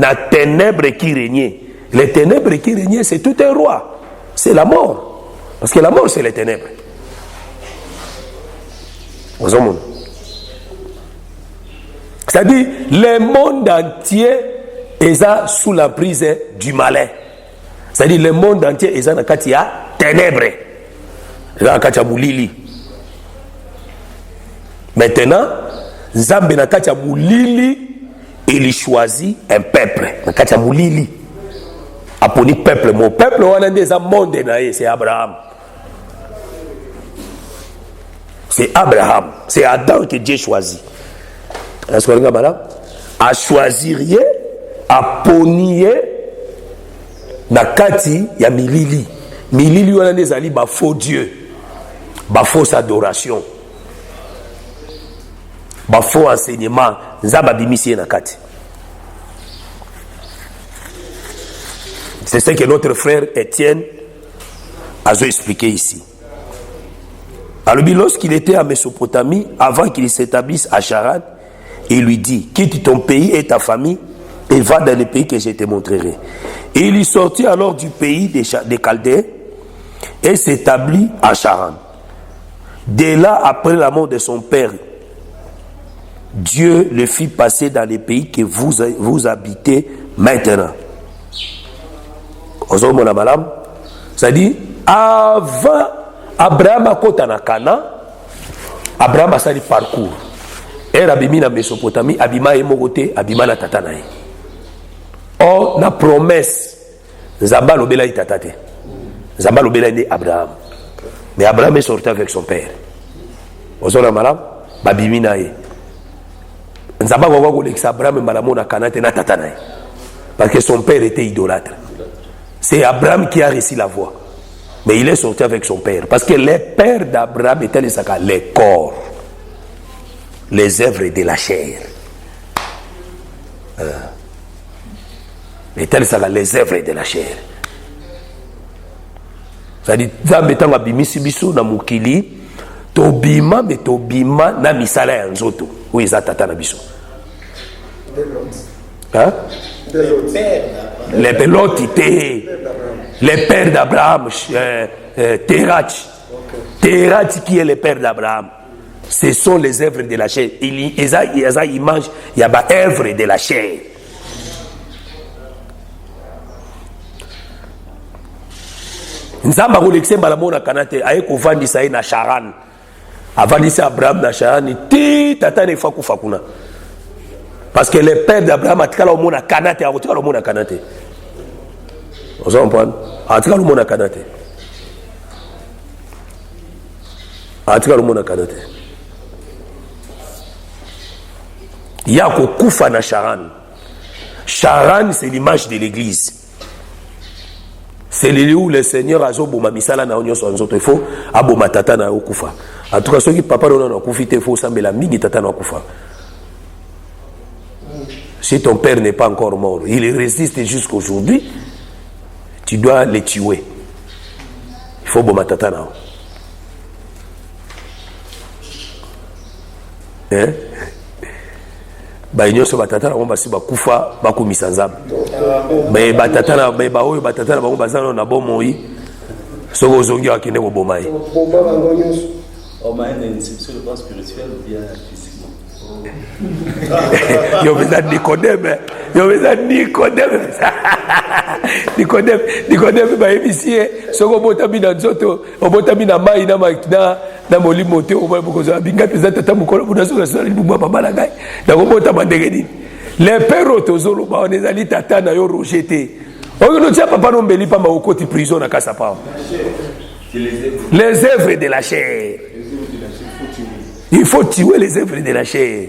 à ténèbres qui régnaient. Les ténèbres qui régnaient, c'est tout un roi. C'est la mort. Parce que la mort, c'est les ténèbres. C'est-à-dire, le monde entier est sous la prise du malin. C'est-à-dire, le monde entier est dans la ténèbres. Dans la moulili. Maintenant, Zambé na katia moulili, il choisit un peuple. Na katia moulili. Aponi peuple, mon peuple, on a des monde, c'est Abraham. C'est Abraham. C'est Adam que Dieu choisit. Est-ce que vous regardez, madame? A choisir, a ponier, na kati, ya milili. Milili, on a des alliés, ba faux Dieu. Ba fausse adoration. Ba faux enseignement. Zaba bimisi na kati. C'est ce que notre frère Étienne a expliqué ici. Alors, lorsqu'il était à Mésopotamie, avant qu'il s'établisse à Charan, il lui dit, quitte ton pays et ta famille et va dans le pays que je te montrerai. Et il y sortit alors du pays des Chaldéens et s'établit à Charan. Dès là, après la mort de son père, Dieu le fit passer dans les pays que vous habitez maintenant. C'est-à-dire, avant Abraham a côté na Cana, Abraham a sali parcours. Et Rabimi na Mésopotamie, Abima est mogoté, Abima na tatanaï. Or, na promesse, Zamba l'obéla y tatate. Zamba l'obéla est né Abraham. Mais Abraham est sorti avec son père. Ozona malam, Babimi na ye. Zamba kwa kwa Abraham malamo na Cana te na tatanaï. Parce que son père était idolâtre. C'est Abraham qui a réussi la voie. Mais il est sorti avec son père. Parce que les pères d'Abraham étaient les corps. Les œuvres de la chair. Les œuvres de la chair. C'est-à-dire, Zambetanga bimisi biso na mukili, tobima me tobima na misala ya nzoto. Oui, ça tata na biso. Hein? Les pelotités, les pères d'Abraham, Terach. Terach qui est le père d'Abraham. Ce sont les œuvres de la chair. Il y a une image, il y a des œuvres de la chair. Nzamba kolekse malamona kanate aye kovandisa na Charan. Avandisa Abraham na Charan, ti tata ne fakufa kuna. Parce que les pères d'Abraham atikala au monde à Kanate, atikala au monde à Kanate. Vous comprenez? Atikala au monde à Kanate. Atikala au monde à Kanate. Il y a Kokufa na Charan. Charan, c'est l'image de l'église. C'est le lieu où le Seigneur a zoboma misala na onyo sonzoto. Il faut aboma tata na okufa. En tout cas, ceux qui papa na okufite faut sambela mingi tata na okufa. Si ton père n'est pas encore mort, il résiste jusqu'à aujourd'hui, tu dois le tuer. Il faut bon matatana. Hein? Baïnyo so batatana on va si bakufa bakumisa nzambe. Mais batatana mais baoyo batatana ba bazana na bomoi. Soko zongi akine ko bomai. On a une inception de spirituelle ou bien physiquement. Yo veza Nicodème. Nicodème ba ebisie soko botami na nzoto, obotami na mai na makina na molimo te o boko za binga peza tata mukolo buna so sala libuwa babala ngai. Na ko botama ndengeni. Les pères tozolo ba onezali tata na yo rejeté. Oyo no tia papa no mbeli pa ma okoti prison na kasa pa. Les œuvres de la chair. Il faut tuer les œuvres de la chair.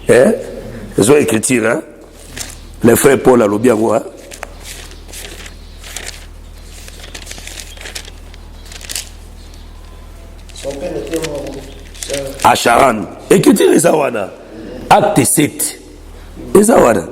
Hein? Ils ont écrit, hein? Le frère Paul a l'objet, hein? Son père était mort. À Charan. Écriture Ezawana. Acte 7. Ezawana.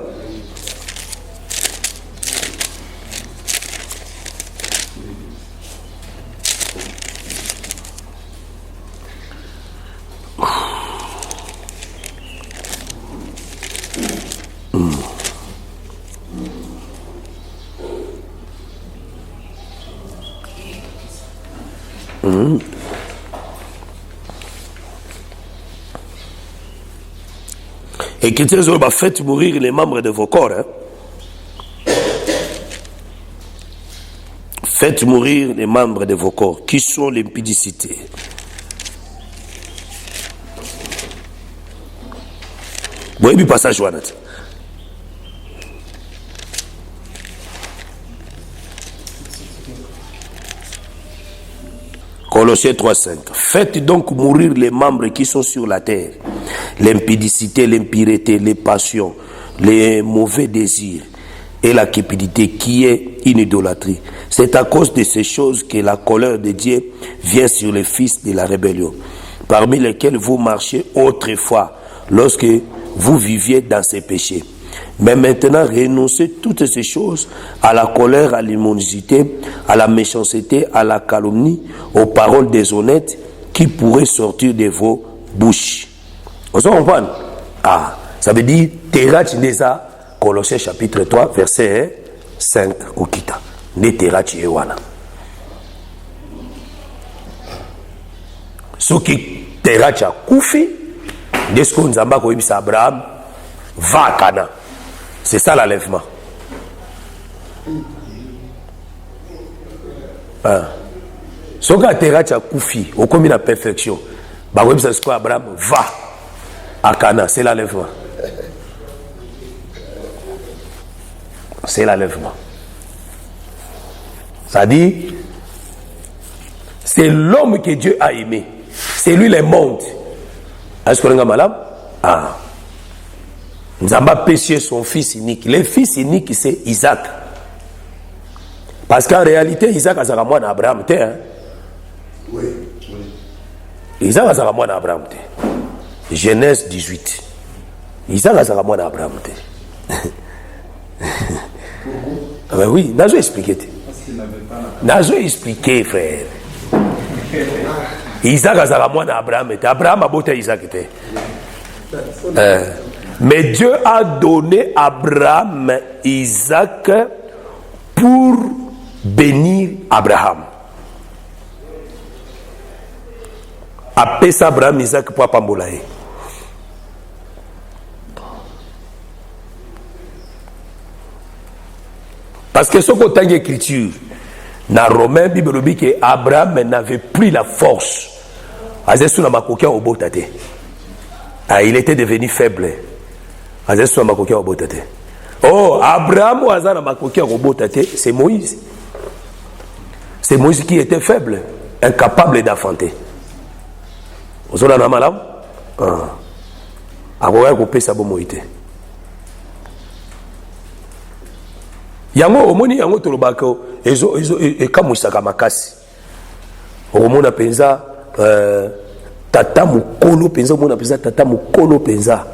Écriture, faites mourir les membres de vos corps. Hein. Faites mourir les membres de vos corps, qui sont l'impudicité. Vous voyez le passage, Joannet. Colossiens 3,5. Faites donc mourir les membres qui sont sur la terre. L'impudicité, l'impureté, les passions, les mauvais désirs et la cupidité qui est une idolâtrie. C'est à cause de ces choses que la colère de Dieu vient sur les fils de la rébellion, parmi lesquels vous marchiez autrefois lorsque vous viviez dans ces péchés. Mais maintenant, renoncez toutes ces choses, à la colère, à l'immonité, à la méchanceté, à la calomnie, aux paroles déshonnêtes qui pourraient sortir de vos bouches. Vous comprenez? Ah, ça veut dire, Terach Neza, Colossiens chapitre 3, verset 5, Okita. Ne Terach Ewana. Ce qui Terach a koufi, de ce qu'on a dit à Abraham, va à Canaan. C'est ça l'enlèvement. Ce qui Terach a koufi, au commun de perfection, Abraham va à Canaan, c'est l'enlèvement. C'est l'enlèvement. Ça dit, c'est l'homme que Dieu a aimé. C'est lui le monde. Est-ce que vous avez malade? Ah. Nous avons péché son fils unique. Le fils unique, c'est Isaac. Parce qu'en réalité, Isaac a zara moi Abraham. Oui. Isaac a zara moi Abraham. Genèse 18. Isaac a zara moi Abraham. Ah ben oui, n'a-je expliqué. N'a-je expliqué, frère. Isaac a zara moi Abraham. Abraham a boté Isaac. Mais Dieu a donné à Abraham Isaac pour bénir Abraham. Après ça, Abraham Isaac pour Pambolaye. Parce que ce qu'on a écriture, dans Romain, la Bible dit que Abraham n'avait plus la force. Il était devenu faible. Oh, Abraham c'est Moïse. C'est Moïse qui était faible, incapable d'enfanter. Vous avez un malade? Yango omoni yango tolobako ezo ekamusaka makasi. Omona penza tata mukolo penza omona penza tata mukolo penza.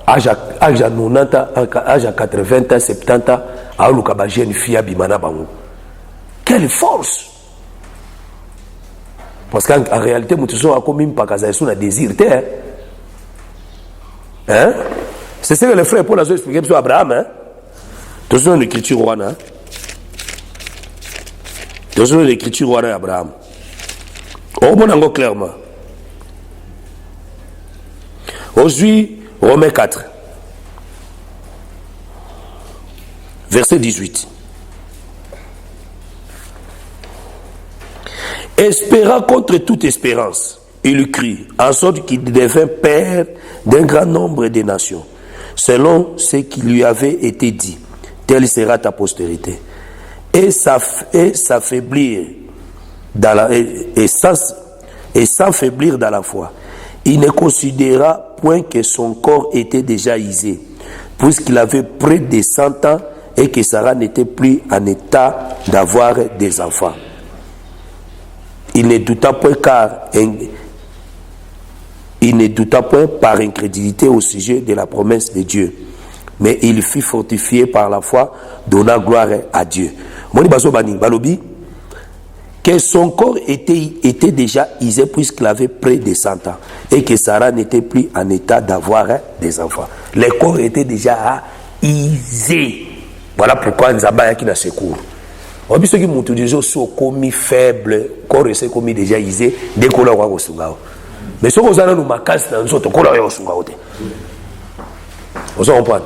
Âge à 90 âge à 80 ans 70 ans a luka ba jeune fille abimana bango. Quelle force! Parce qu'en réalité mutuzo akomi mpaka za yesu na désir te. Hein? C'est ce que le frère Paul a expliqué sur Abraham, hein? Dans l'écriture Wana. Dans l'écriture Wana Abraham. Oh, bon, encore clairement. Aujourd'hui, Romains 4. Verset 18. Espérant contre toute espérance, il crut, en sorte qu'il devint père d'un grand nombre de nations, selon ce qui lui avait été dit. Telle sera ta postérité. Et s'affaiblir dans la, et s'affaiblir dans la foi. Il ne considéra point que son corps était déjà usé, puisqu'il avait près de 100 ans et que Sarah n'était plus en état d'avoir des enfants. il ne douta point par incrédulité au sujet de la promesse de Dieu, mais il fut fortifié par la foi, donnant gloire à Dieu. Moni baso bani balobi que son corps était déjà usé puisqu'il avait près de 100 ans et que Sarah n'était plus en état d'avoir des enfants. Le corps était déjà usé. Voilà pourquoi nous avons qui n'a secours. On dit que nous disons sont commis faible, corps est commis déjà usé dès qu'on l'a au sungao. Mais ce qu'on a nous macasse dans notre corps là au sungao. Vous comprenez?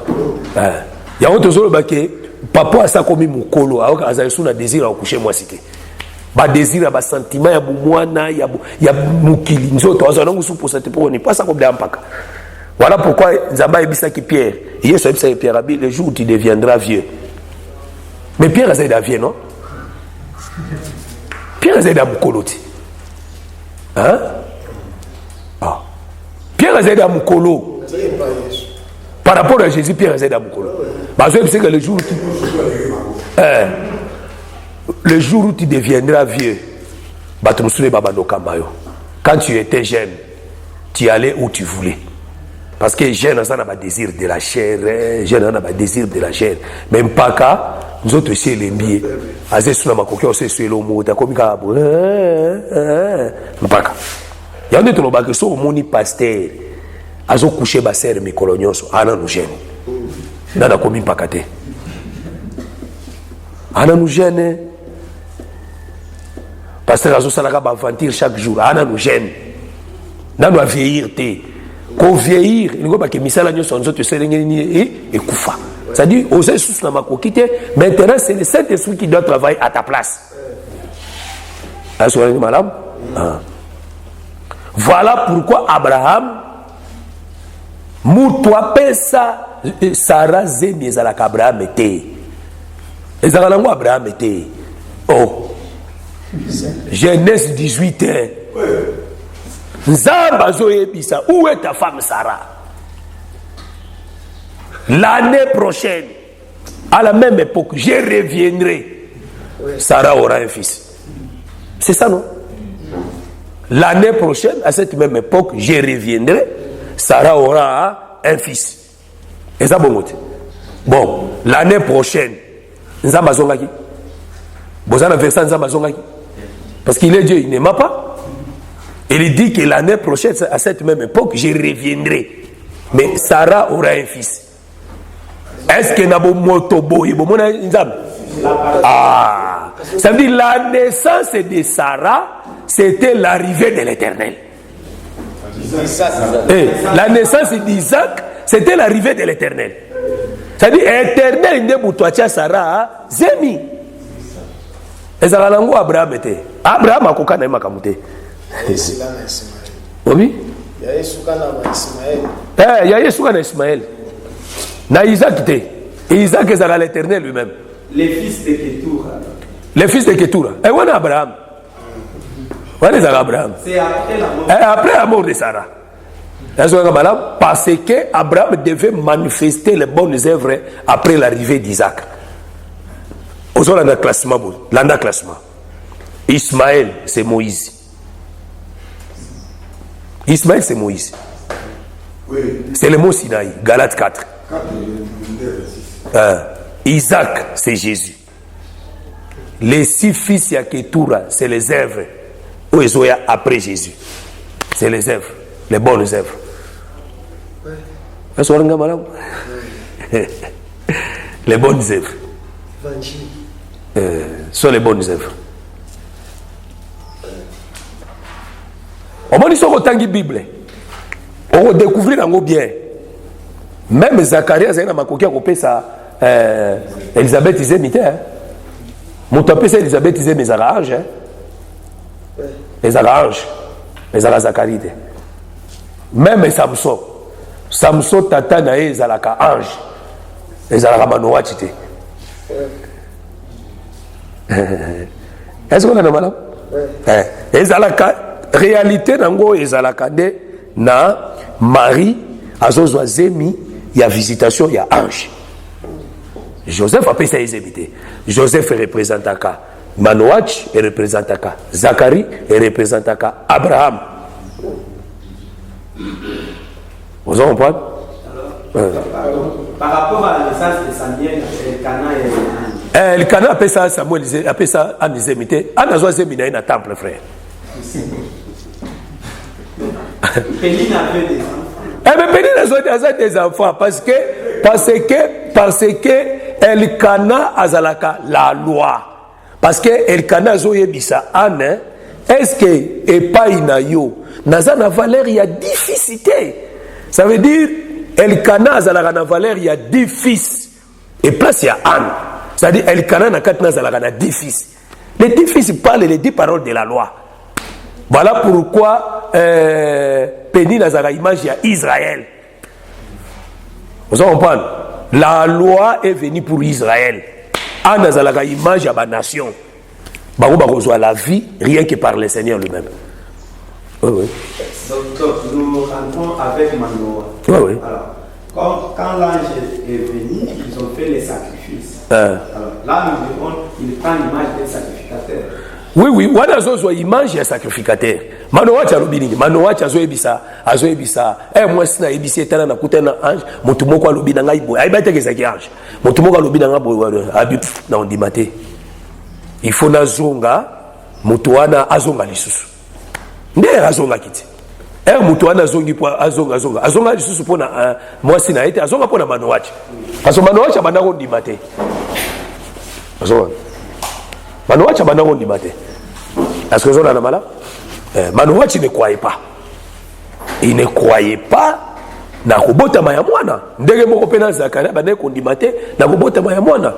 Il y a autre chose que papa a ça commis mon colo, alors qu'il a un désir à coucher moi cité. Ba désir ba sentiment ya bumwana ya mukili nzoto azana ngusu pour cette pour ne pas ça comme d'ampaka. Voilà pourquoi Nzamba ebisa ki Pierre, Yesu ebisa Pierre abi le jour où tu deviendras vieux. Mais Pierre azai da vieux non? Pierre azai da mukoloti. Hein? Ah. Pierre azai da mukolo. Par rapport à Jésus, Pierre azai da mukolo. Bah je sais que le jour où le jour où tu deviendras vieux, quand tu étais jeune, tu allais où tu voulais. Parce que jeune, ça n'a pas désir de la chair, jeune, n'a pas désir de la chair. Même pas qu'à nous autres ici, les billets. Azé sous la macoquille, on sait sur le mot, t'as comme ça. Pas qu'à. Il y a un autre qui sont au moni pasteur. Azo couché basser mes coloniaux, ana nous gêne. Nana comme pas qu'à te. Ana nous gêne. Parce que Azo Salaka va aventir chaque jour. Ana nous gêne. Nana va vieillir. Qu'on vieillir, il ne faut pas que Misala nous soit notre et Koufa. C'est-à-dire, oser sous la macoquite, maintenant c'est le Saint-Esprit qui doit travailler à ta place. Madame? Voilà pourquoi Abraham, Moutoua Pesa, Sarah Zemi, Ezalak Abraham était. Ezalalango Abraham était. Oh. Genèse 18 ans. Nzamba zoyebisa, où est ta femme Sarah? L'année prochaine, à la même époque, je reviendrai. Sarah aura un fils. C'est ça, non? L'année prochaine, à cette même époque, je reviendrai. Sarah aura un fils. Et ça, bon. Bon, l'année prochaine, Nzamba zongaki. Bozana verset Nzamba zongaki. Parce qu'il est Dieu, il n'aima pas. Il dit que l'année prochaine, à cette même époque, je reviendrai. Mais Sarah aura un fils. Est-ce que Nabo Motobo, ah, ça veut dire la naissance de Sarah, c'était l'arrivée de l'Éternel. Et la naissance d'Isaac, c'était l'arrivée de l'Éternel. Ça veut dire Éternel, il n'est Sarah, Zemi. Et ça va Abraham était. Abraham a coca n'a pas camuté. Oui. Il y a Yeshua na Ismaël. Na Isaac était. Et Isaac est à l'Éternel lui-même. Les fils de Ketura. Les fils de Ketura. Et où est Abraham? Où est Abraham? C'est après la mort. Après la mort de Sarah. Parce que Abraham devait manifester les bonnes œuvres après l'arrivée d'Isaac. Aujourd'hui, l'anda classement. Ismaël, c'est Moïse. Ismaël, c'est Moïse. Oui. C'est le mot Sinaï, Galates 4. Isaac, c'est Jésus. Les 6 fils de Ketura, c'est les œuvres. Où ils sont après Jésus. C'est les œuvres, les bonnes œuvres. Ouais. Les bonnes œuvres. Sont les bonnes œuvres. On m'a dit sur la Bible. On va découvrir en bien. Même Zacharie, c'est un coquille qui ça. Elisabeth disait mité. Mon tapé c'est Elisabeth disait mes arranges. Les arranges. Les Zacharie. Même Samson. Samson tata na ezalaka ange. Ezalaka manoa chité. Est-ce qu'on a mal? Ezalaka réalité nango ezalaka de na Marie azozwa zemi ya visitation ya ange. Joseph appelle ça ezebité. Joseph représente Manoach représentaka Zacharie représentaka Abraham. Vous en comprenez? Par rapport à la naissance de Samuel, Elkana et Elkana appelle ça Samuel, appelle ça Anizemité. Anazoa Zemina na temple, frère. Péline avait des enfants. Mais Péline a des enfants parce que Elkana azalaka la loi. Parce que Elkana zoyebisa Anne, est-ce que Epaïna yo naza na valeur ya difficité. Ça veut dire Elkana azalaka na valeur ya 10 fils et place ya Anne. C'est-à-dire Elkana na kat nazalaka na 10 fils. Les 10 fils parlent les 10 paroles de la loi. Voilà pourquoi Pénine azalaka image ya Israël. Vous comprenez? La loi est venue pour Israël. Anne azalaka image ya ba nation. Bako bakozwa la vie rien que par le Seigneur lui-même. Oui, oui. Donc nous rentrons avec Manoah. Oui, oui. Alors, quand l'ange est venu, ils ont fait les sacrifices. Alors, là, nous dirons, il prend l'image des sacrificateurs. Oui, oui. Wana zozo image ya sacrificateur. Manoah tchalobini. Manoah tchazoebisa. Azoebisa. Moi sina ebisi etana na kutana ange. Motumoko alobina ngai boy. Aiba teke zaki ange. Motumoko alobina ngai boy. Abi na ondimate. Il faut na zonga. Mutuana azonga lisusu. Nde azonga kiti. Mutuana azongi po azonga. Azonga lisusu pona moi sina ete azonga pona Manoah. Parce que Manoah abanda ko ndimate. Azonga. Manoah abanda ko ndimate. Est-ce que vous avez mal? Manoah ne croyait pas. Il ne croyait pas na kubota mayamwana. Ndege moko pena Zakaria bande kondimate na kubota mayamwana.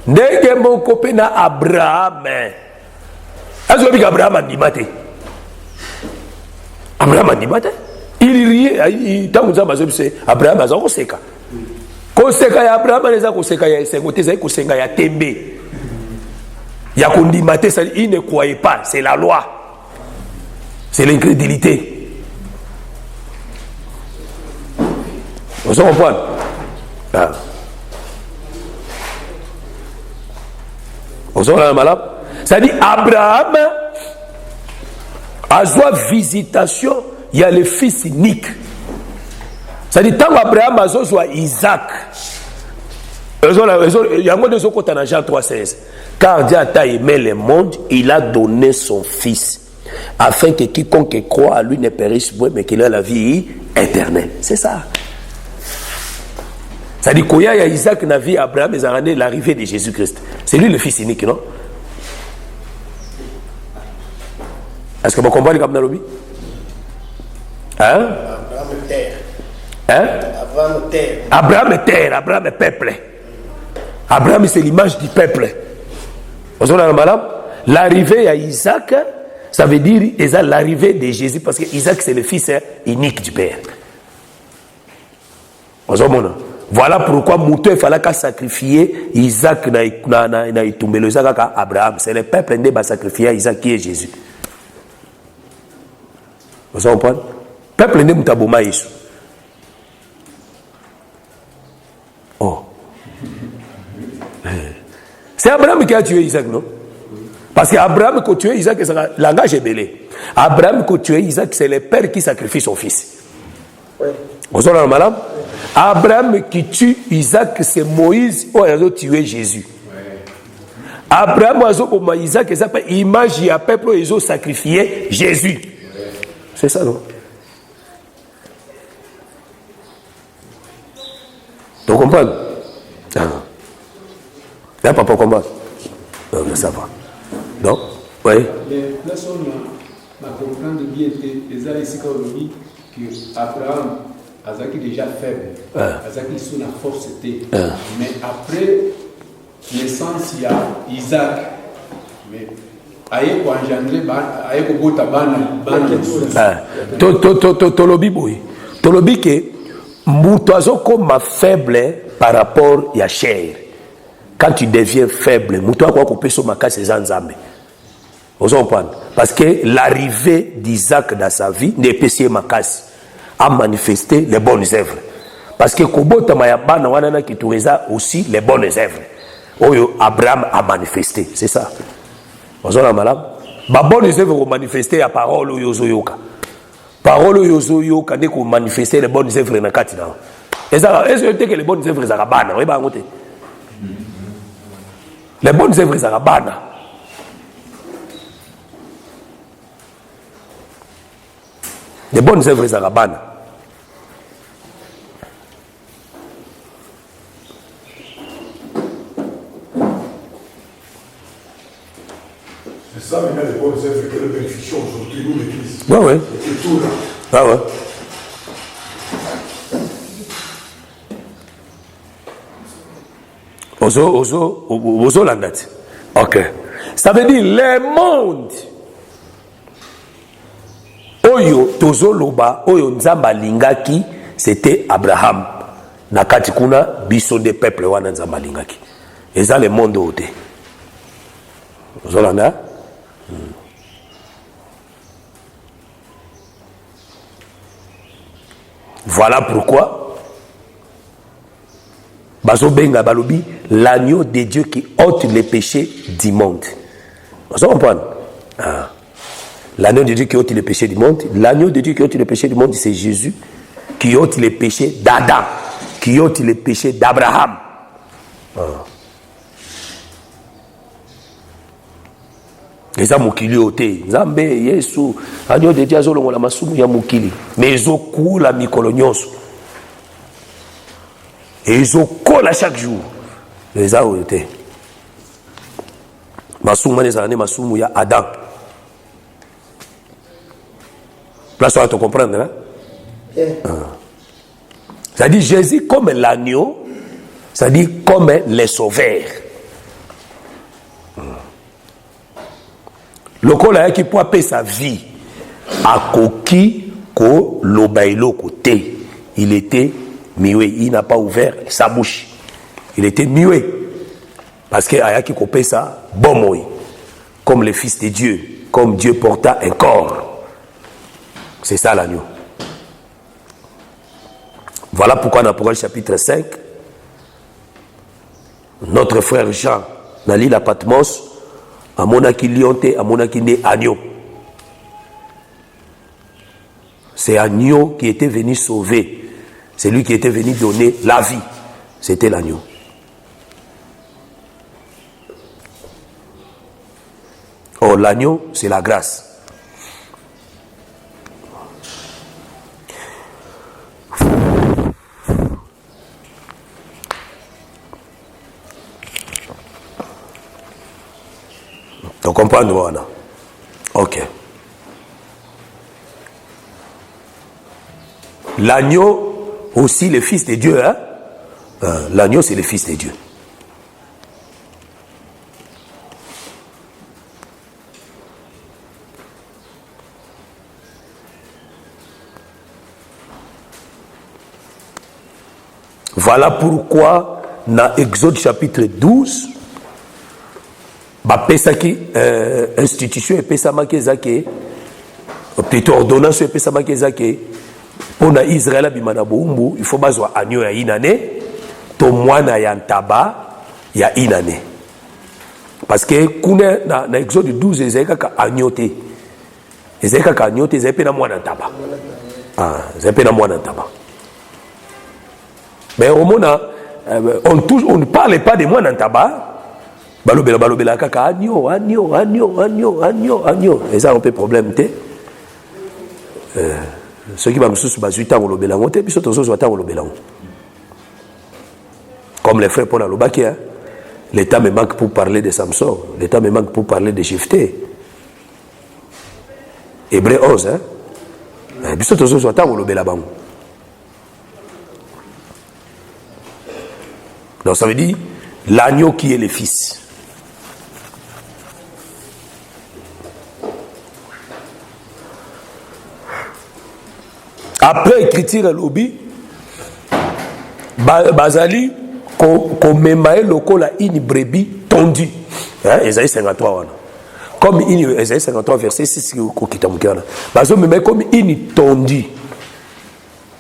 Ndege moko pena Abraham. Est-ce que Abraham andimate? Abraham andimate? Il riait, tant que ça c'est Abraham azako seka. Ko seka ya Abraham neza ko seka ya sengote za ko senga ya tembe. Il y a kondimate, il ne croyait pas, c'est la loi. C'est l'incrédulité. Vous comprenez? Vous comprenez malade? C'est-à-dire Abraham a eu visitation, il y a le fils unique. C'est-à-dire tant Abraham a eu Isaac. Il y a un mot de côté dans Jean 3,16. Car Dieu a aimé le monde, il a donné son fils, afin que quiconque croit à lui ne périsse point, mais qu'il ait la vie éternelle. C'est ça. C'est-à-dire qu'il y a Isaac, la vie Abraham, et l'arrivée de Jésus-Christ. C'est lui le fils unique, non? Est-ce que vous comprenez comme dans le lobby? Hein? Abraham est terre. Hein? Abraham est terre. Abraham est terre, Abraham est peuple. Abraham, c'est l'image du peuple. Vous avez madame? L'arrivée à Isaac, ça veut dire l'arrivée de Jésus, parce que Isaac, c'est le fils unique du Père. Vous avez voilà pourquoi Moutou, il fallait sacrifier Isaac na Abraham. C'est le peuple qui va sacrifier Isaac qui est Jésus. Vous comprenez? Le peuple qui va sacrifier Jésus. Oh. C'est Abraham qui a tué Isaac, non? Parce qu'Abraham qui a tué Isaac, c'est un langage ébélé. Abraham qui a tué Isaac, c'est le père qui sacrifie son fils. Oui. Vous avez madame? Abraham qui tue Isaac, c'est Moïse qui a tué Jésus. Oui. Abraham a tué Isaac, c'est l'image du peuple qui a sacrifié Jésus. Oui. C'est ça, non? Tu comprends? Là, papa combat. Non, mais ça va. Donc, oui. Les personnes comprendre bien les Alessicaologies que Abraham a déjà faible. Azaki sous la force était. Mais après naissance, il y a Isaac. Mais aïe ko engendré, aïe ko bota bana. Tolobi boy. Tolobi que Moutoazo comme faible par rapport à chair. Quand tu deviens faible, Moutoa quoi qu'on peut se marquer ses enzames. Vous comprenez? Parce que l'arrivée d'Isaac dans sa vie n'est pas si makas a manifesté les bonnes œuvres. Parce que Kobota Mayabana Wanana qui aussi les bonnes œuvres. Oyo Abraham a manifesté, c'est ça. Vous avez malade. Bah bonne œuvre vous manifester à parole ou yozoyoka. Parole ou yozoyoka dès que vous manifestez les bonnes œuvres dans katina. Est-ce que les bonnes œuvres zarabana, oui bah ngote. Les bonnes œuvres zarabana. Les bonnes œuvres zarabana. C'est ça maintenant les bonnes œuvres que nous bénéficions aujourd'hui, nous l'église. Ouais, ouais. C'est tout là. Ah ouais. Ozo landati. Ok. Ça veut dire le monde. Oyo tozo loba, oyo nzamba lingaki, c'était Abraham. Nakati kuna biso de peuple wana nzamba lingaki. Et ça le monde ote. Ozo landa. Voilà pourquoi Bazo Benga Balobi, l'agneau de Dieu qui ôte les péchés du monde. Vous comprenez? L'agneau de Dieu qui ôte les péchés du monde. L'agneau de Dieu qui ôte les péchés du monde, c'est Jésus qui ôte les péchés d'Adam, qui ôte les péchés d'Abraham. Eza mukili ote nzambe Yesu agneau de Dieu azolongola masumu ya mukili mais ezokula mikolo nyonso ezokola chaque jour eza ote masumu ezala ne masumu ya Adam. Place à te comprendre hein? Ça dit Jésus comme l'agneau, ça dit comme le sauveur. Le col a qui peut appeler sa vie à coquille ko lobailo côté. Il était muet, il n'a pas ouvert sa bouche. Il était muet parce que a qui copé ça bon moi comme le fils de Dieu, comme Dieu porta un corps. C'est ça l'agneau. Voilà pourquoi dans Apocalypse chapitre 5 notre frère Jean dans l'île à Patmos à monaki lionté, à monaki né agneau. C'est agneau qui était venu sauver. C'est lui qui était venu donner la vie. C'était l'agneau. Or, l'agneau, c'est la grâce. Tu comprends, Noana? Ok. L'agneau, aussi le fils de Dieu, hein? L'agneau, c'est le fils de Dieu. Voilà pourquoi, dans Exode chapitre 12, bapesaki institution epesamaki ezaki plutôt ordonnance epesamaki ezaki pona Israël abima na boumbu il faut bazwa agneau ya inane to mwana ya ntaba ya inane parce que kuna na Exode 12 ezaki kaka agneau te ezaki kaka agneau te ezaki pe na mwana ntaba ezaki pe na mwana ntaba mais au moment on ne parle pas de mwana ntaba. Balobela kaka agneau. Et ça on peut problème te. Ceux qui va me sous bazuita on lobela ngote biso tozo zwata on lobela. Comme les frères Paul Alobaki hein. L'état me manque pour parler de Samson, l'état me manque pour parler de Jephthé. Hébreux 11 hein. Biso tozo zwata on lobela bango. Donc ça veut dire l'agneau qui est le fils. Après écriture lobby bazali ko memae lokola une brebis tondue hein Isaïe 53 wana comme une Isaïe 53 verset 6 ko kitamukana bazo memae comme une tondue.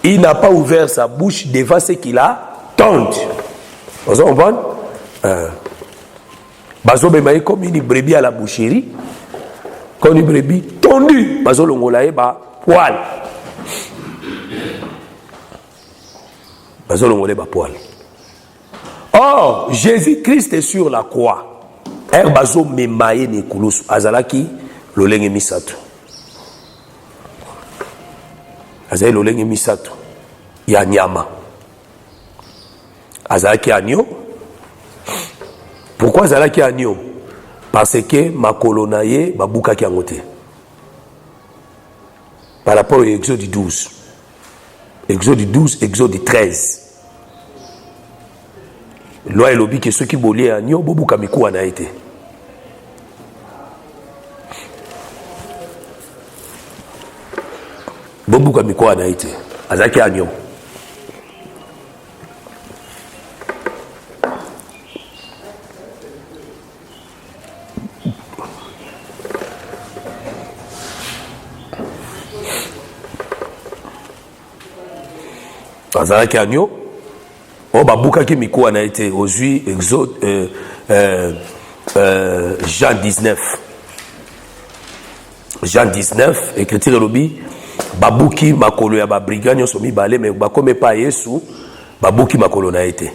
Il n'a pas ouvert sa bouche devant ce qu'il a tondu. Vous comprenez? bazobema ye comme une brebis à la boucherie, comme une brebis tondue, bazolongola ye ba poil, bazolongola ba poil. Or Jésus-Christ est sur la croix, bazomema ye ne kulusu azalaki lolenge misato, azali lolenge misato ya nyama, azalaki agneau. Pourquoi azalaki agneau? Parce que makolo na ye babukaki yango te. Par rapport au Exode 12, Exode 12, Exode 13, loi elobi ke soki bolie agneau bobuka mikuwa na ye te. Bobuka mikuwa na ye te, azalaki agneau. Azalaki agneau, o babukaki mikuwa na été ozwi Exode Jean 19. Jean 19, écriture elobi babuki makolo ya babriga nyonso mibale me bakome pa Yesu babuki makolo na été.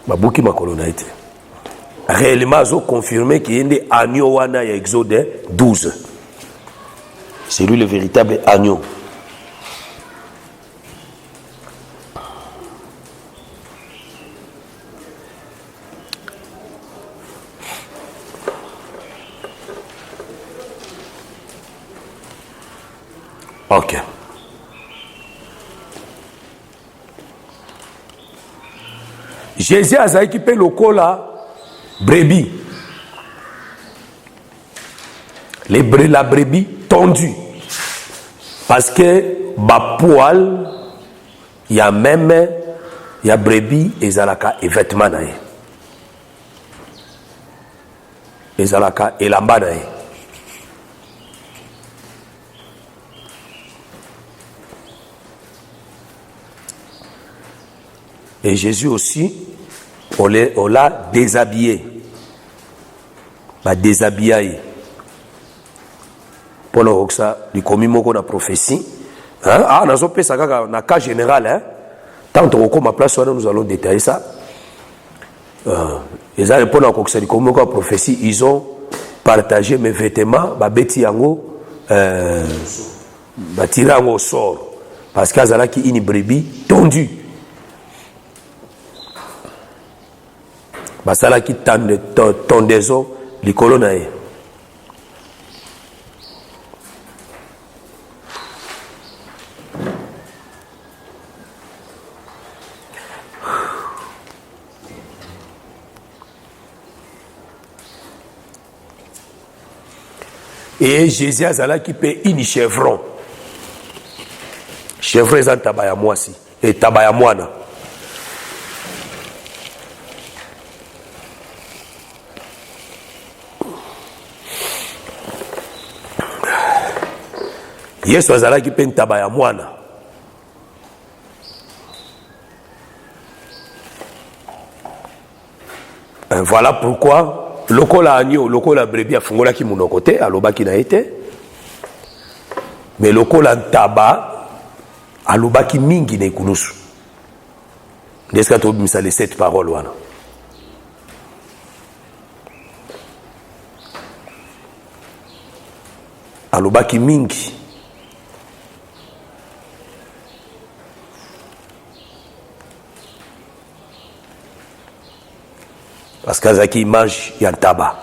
Babuki makolo na été. Réellement azo confirmé qu'il y a des agneau wana ya Exode 12. C'est lui le véritable agneau. Ok. Jésus a équipé le cola brebis. La brebis tondue. Parce que ma poil, il y a même, il y a brebis et zalaka et vêtements nae. Et zalaka et lamba nae. Et Jésus aussi, on l'a déshabillé. Bah déshabillé. Pour le ça, du commis moko na prophétie. Ah, nous avons fait ça dans le cas général. Tant que ma place, nous allons détailler ça. Ils ont répondu à ça, du commis moko na prophétie. Ils ont partagé mes vêtements, babeti yango, tiré yango au sort. Parce qu'il y a une brebis tondue. Basala qui tondaison, les colonnes. Et Jésus a qui paie une chevron. Chevron est en tabaya moisi. Et tabaya moana. Yesu azala qui paie une tabaya moana. Voilà pourquoi. Lokola agneau, lokola brebis a fungola ki munokote, aloba ki na été. Mais lokola taba, aloba ki mingi na ikunusu. N'est-ce que tu as mis ça les 7 paroles wana? Aloba ki mingi. Parce qu'Azaki mange, il y a un tabac.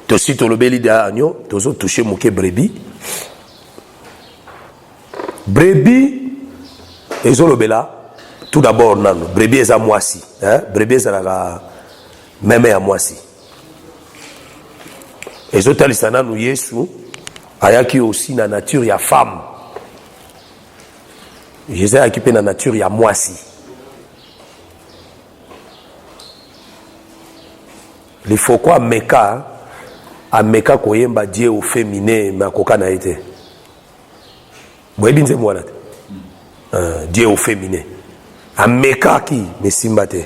Tosi tolobeli da agneau, tozo touché mouké brebis. Brebis, ezolobela. Tout d'abord, non, brebis est à moisi. Brebis est à même à moisi. Et les autres, nous Yesu, ayaki aussi la nature, il y a femme. Jésus a occupé la nature, il y a moi si. Il faut quoi Meka, à Meka koyemba Dieu au féminin, mais koka na été. Vous voyez bien moi là. Dieu au féminin. À Meka qui me simbate.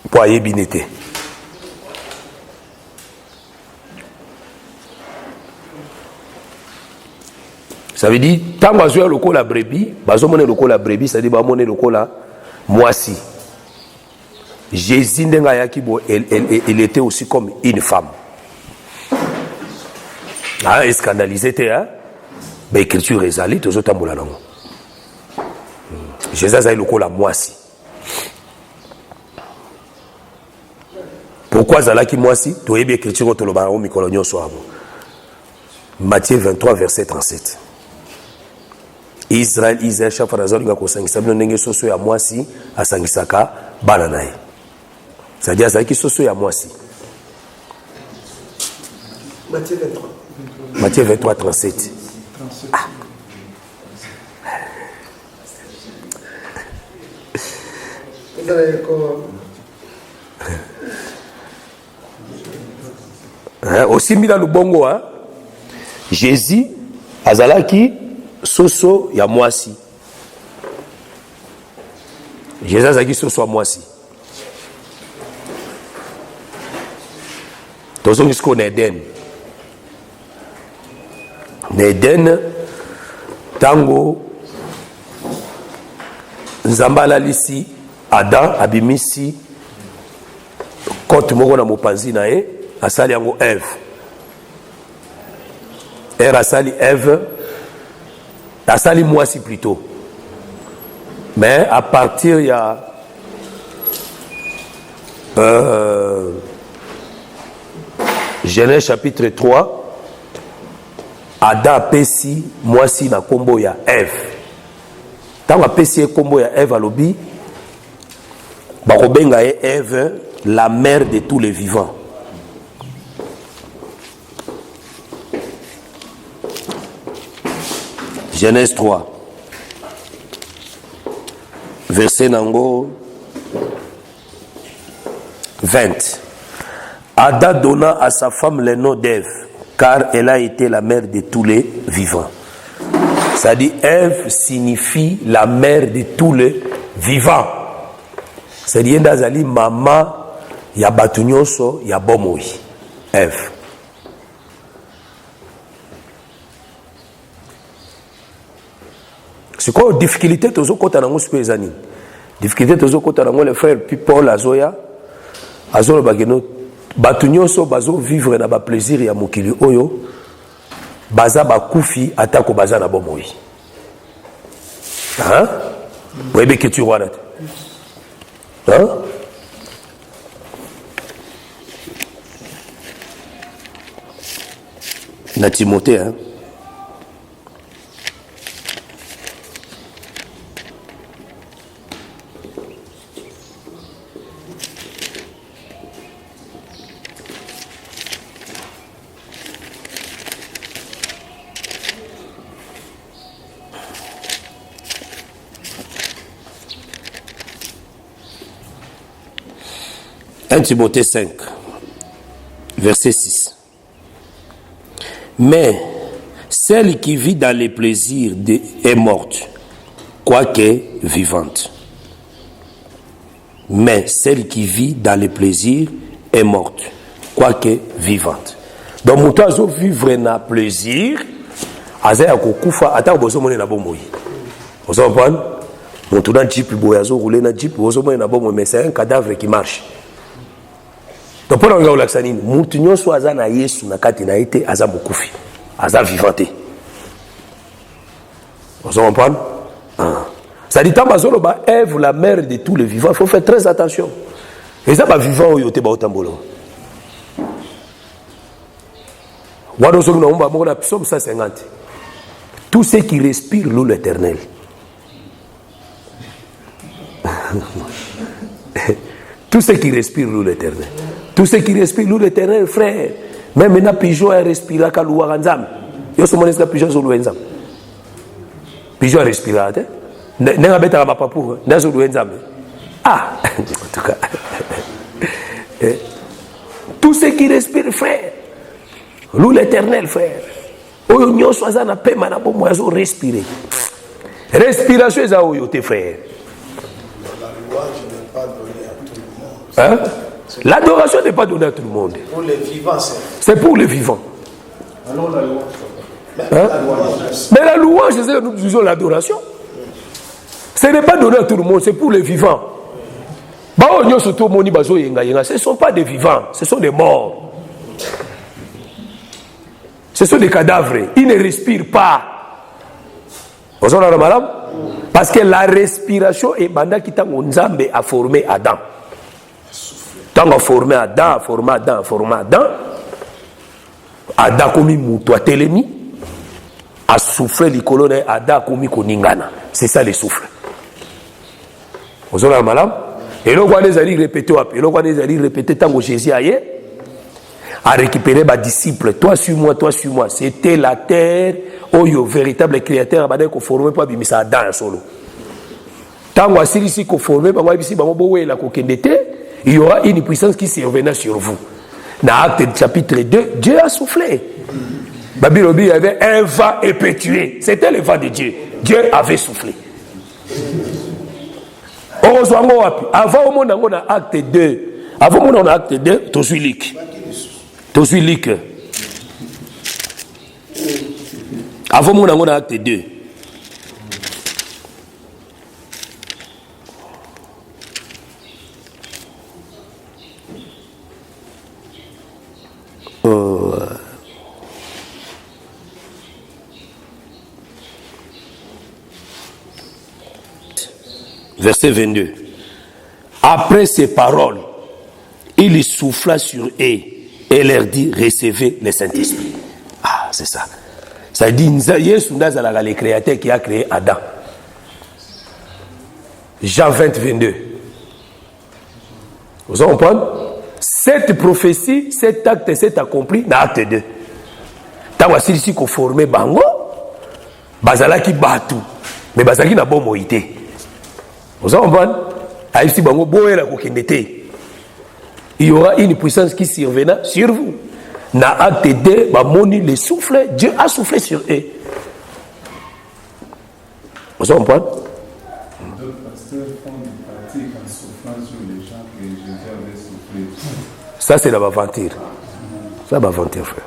Pour y binete. Ça veut dire, tant que vous avez le col la brebis, vous avez le col la brebis, ça veut dire que vous avez le col la moisi. Jésus, il était aussi comme une femme. Ah, il scandalisé, hein? Mais l'écriture est allée, tout ça, Jésus a le col la moisi. Pourquoi Zalaki moisi? Tu as bien l'écriture au Baron Mikolonio Soavo. Matthieu 23, verset 37. Israël, chaque fois que vous avez soso ya mwasi, asangisaka bananae. C'est-à-dire, ça qui soso ya mwasi. Matthieu 23, 37. Ah. Aussi, Mila Lubongo, hein? Jésus, Azalaki, soso ya mwasi. Jésus azaki soso ya mwasi. Tozongi siko na Eden. Na Eden tango Nzamba alalisi Adam abimisi kote moko na mopanzi na ye asali yango Eve. Asali Eve asali moisi plutôt. Mais à partir il y a Genèse chapitre 3, Adam pesi moisi na kombo ya Eve. Tant que pesi kombo ya Eve alobi bakobenga ye Eve la mère de tous les vivants. Genèse 3, verset nango 20. Adam donna à sa femme le nom d'Ève, car elle a été la mère de tous les vivants. Ça dit, Ève signifie la mère de tous les vivants. C'est-à-dire, Ndazali, maman, ya batunyoso, ya bomoi. Ève. C'est quoi la difficulté de ce difficulté de ce le frère Paul Azoya, Azoya Bageno, Batunyoso, Bazo vivre dans le plaisir ya mokili oyo, Baza Bakoufi, attaque au Baza na bomoi. Hein? Vous voyez que tu vois là? Hein? Na Timothée, hein? Timothée 5, verset 6. Mais celle qui vit dans les plaisirs est morte, quoique vivante. Mais celle qui vit dans les plaisirs est morte, quoique vivante. Donc, mon temps vivre dans plaisir, azaya kokufa ata bozomone na bomoi. Vous comprenez? Mon temps dans jeep boyazo rouler na jeep bozomone na bomoi, mais c'est un cadavre qui marche. Donc pour nga olakisa nini mutu nyonso aza na Yesu na kati na ete aza mokufi aza vivante. Vous comprenez? Ça dit tant bazolo ba Ève la mère de tous les vivants, il faut faire très attention. Et ça ba vivant oyo te ba otambolo. Wado so na umba mona Psaume 150. Tout ce qui respire loue l'Éternel. Tout ce qui respire loue l'Éternel. Tout ce qui respire loue l'Éternel, frère. Même maintenant, pigeon respire à Kalouaranzam. Yo sommes les pigeons sur l'Ouenzam. pigeon respirateur. N'a pas ma papou, n'a pas de ah, en tout cas. Tout ce qui respire, frère. Nous l'éternel, frère. Oyo soit na pema na bomo azo respirer. Respiration est à oyote, frère. La louange n'est pas donnée à tout le monde. Hein? L'adoration n'est pas donnée à tout le monde. Pour les vivants, c'est pour les vivants. Alors la louange. Mais la louange, c'est que nous utilisons l'adoration. Ce n'est pas donné à tout le monde, c'est pour les vivants. Ce ne sont pas des vivants, ce sont des morts. Ce sont des cadavres. Ils ne respirent pas. Vous entendez, madame? Parce que la respiration est pendant qu'il a formé Adam. Tant a formé Adam, Adam comme moutou a télémi, a soufflé les colonnes Adam comme koningana. C'est ça les souffles. Vous entendez, madame? Et là, on les a répété tant que Jésus a récupéré mes disciples. Toi sur moi. C'était la terre où le véritable créateur a formé pas bimisa Adam solo. Tant que ici qu'on formé, il y aura une puissance qui survenait sur vous. Dans Acte chapitre 2, Dieu a soufflé. Babylone, il y avait un vent impétueux. C'était le vent de Dieu. Dieu avait soufflé. Avant au monde, on a acte 2. Avant au monde, on a acte 2, tu suis lique. Avant au monde, on a acte 2. Verset 22. Après ces paroles, il souffla sur eux et leur dit, recevez le Saint-Esprit. Ah, c'est ça. Ça dit, Yesu Nazala, le créateur qui a créé Adam. Jean 20, 22. Vous comprenez? Cette prophétie, cet acte s'est accompli dans l'acte 2. Tant que si qu'on formé Bango, Bazalaki Batu, mais Bazalaki n'a pas moïté. Vous comprenez? Il y aura une puissance qui surviendra sur vous. Dans l'acte 2, le souffle, Dieu a soufflé sur eux. Vous comprenez? D'autres pasteurs font une pratique en soufflant sur les gens que Jésus avait soufflé. Ça, c'est la aventure. Ça, c'est aventure, frère.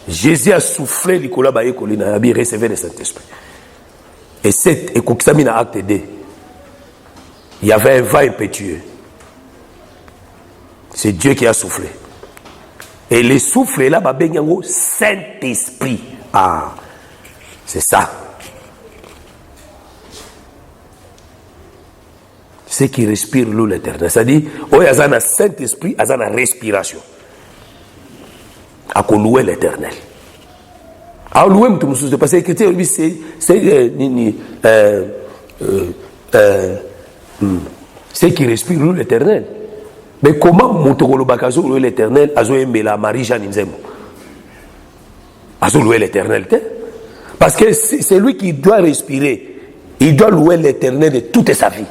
Jésus a soufflé, Nicolas Bayekolina, il a recevé le Saint-Esprit. Et cette écoxamine à acte 2, il y avait un vent impétueux. C'est Dieu qui a soufflé. Et le souffle là, Saint-Esprit. Ah, c'est ça. C'est qui respire l'eau l'éternel. C'est-à-dire, il y a un Saint-Esprit, il y a une respiration. À louer l'éternel. À louer l'éternel. Parce que c'est qui respire l'eau l'éternel. Mais comment Montokolo Bakazo louer l'éternel, Azo Mbela Marie-Jeanne Nzemo? Azo louer l'éternel. Parce que c'est lui qui doit respirer. Il doit louer l'éternel de toute sa vie.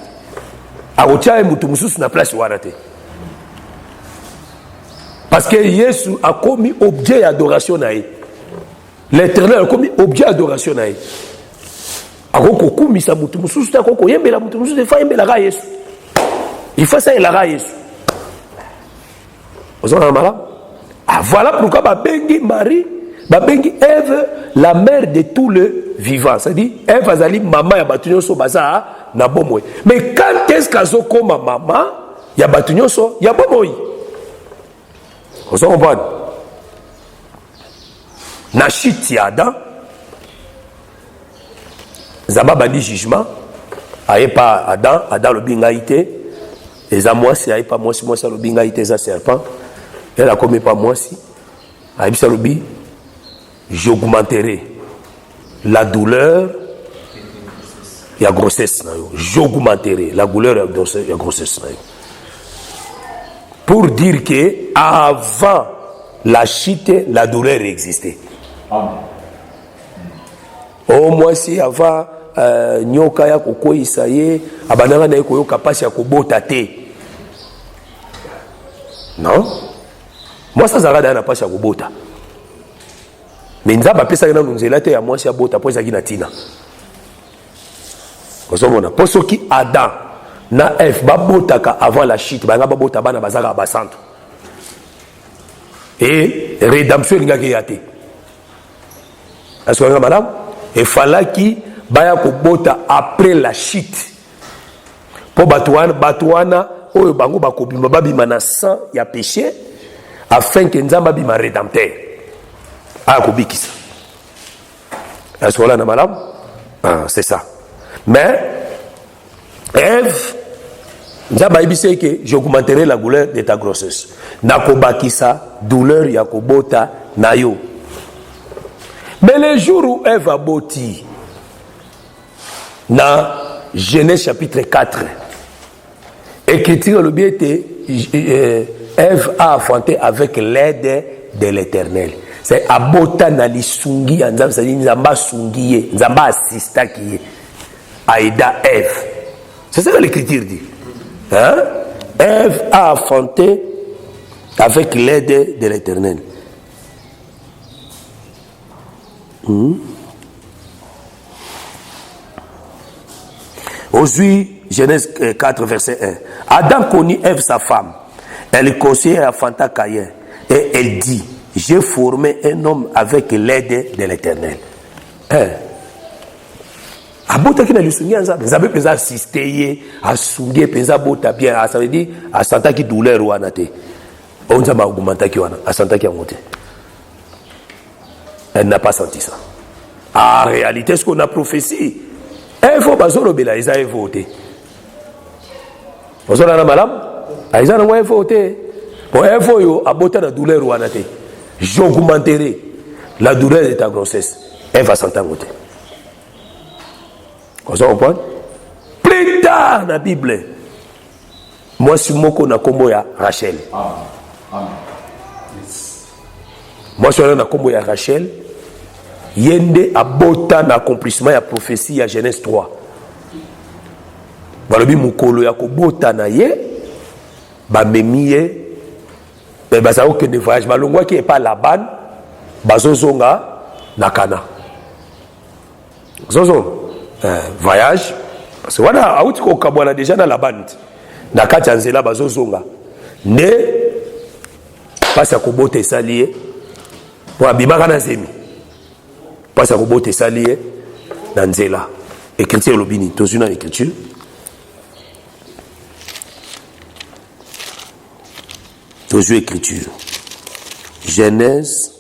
Parce que Jésus a commis objet d'adoration. L'éternel a commis objet d'adoration. Il faut ça, il a Jésus. Voilà pourquoi Babengi Marie, Babengi Ève, la mère de tous les vivants. C'est-à-dire, Ève Azali, maman, ya batunyo so baza, na bomoi. Mais quand est-ce qu'azo comme maman, ya batunyo so, ya bomoi. Vous comprenez? Na chute ya Adam, Zaba bandi jugement, aye pas Adam le bingaïté, et za moi si aye pas moi si le bingaïté za serpent, elle a commis pas moi si, aye bisa le bi, j'augmenterai la douleur, il y a grossesse, j'augmenterai la douleur et la grossesse. Pour dire que avant la chute, la douleur existait. Oh, moi si avant nyoka ya kokoisa ye abananga na ko yoka pasi ya kobota te. Non? Moi ça zara na pasi ya kobota. Mais nzaba pesa na nzela te ya moi si ya bota po ezaki na tina. Kozomona poso ki Adam na Ève babotaka avant la chute banga babota bana bazaka basanto. Et rédemption ngaki yate. Est-ce que madame il fallait qu'il baya kobota après la chute. Pour batuana oyo bango bakobima babima na sang ya péché afin que nzamba bima rédempteur. Ah kobikisa. Est-ce que là na madame? Ah, c'est ça. Mais Ève nzamba ibise que j'augmenterai la douleur de ta grossesse. Nakobakisa douleur ya kobota na yo. Mais le jour où Ève a boti, dans Genèse chapitre 4, écriture le bien était Ève a enfanté avec l'aide de l'Éternel. C'est abota na lisungi nzamba c'est nzamba sungiye, nzamba assista qui aida Ève. C'est ça que l'écriture dit. Hein? Ève a enfanté avec l'aide de l'Éternel. Aujourd'hui, Genèse 4, verset 1. Adam connut Ève, sa femme. Elle conseillait à enfanta Caïn. Et elle dit, j'ai formé un homme avec l'aide de l'Éternel. Abota qui n'a lu sungi ensemble. Vous avez besoin d'assister, à sungi, besoin bota bien. Ça veut dire, à santa qui douleur ou anate. On s'en va augmenter qui wana, à santa qui a monté. Elle n'a pas senti ça. En réalité, ce qu'on a prophétie, il faut pas solo bela, ils ont voté. Vous avez madame, ils ont voté. Pour il faut yo abota la douleur ou anate. J'augmenterai la douleur de ta grossesse. Elle va sentir côté. Vous comprenez? Plus tard dans la Bible, moi je suis moko na kombo ya Rachel. Moi je suis na kombo ya Rachel. Yende abota na accomplissement ya prophétie ya Genèse 3. Balobi mukolo ya kobota na ye ba memiye be bazao que de voyage balongwa qui est pas Laban bazozonga na Kana. Zozo voyage parce que wana auti ko kabwana déjà na Laban na kati nzela bazozonga ne pasa kobota esalié pour abimaka na zemi. Pas à roboter salier dans Nzela. Écriture l'obini, tous une écriture. Tous une écriture. Genèse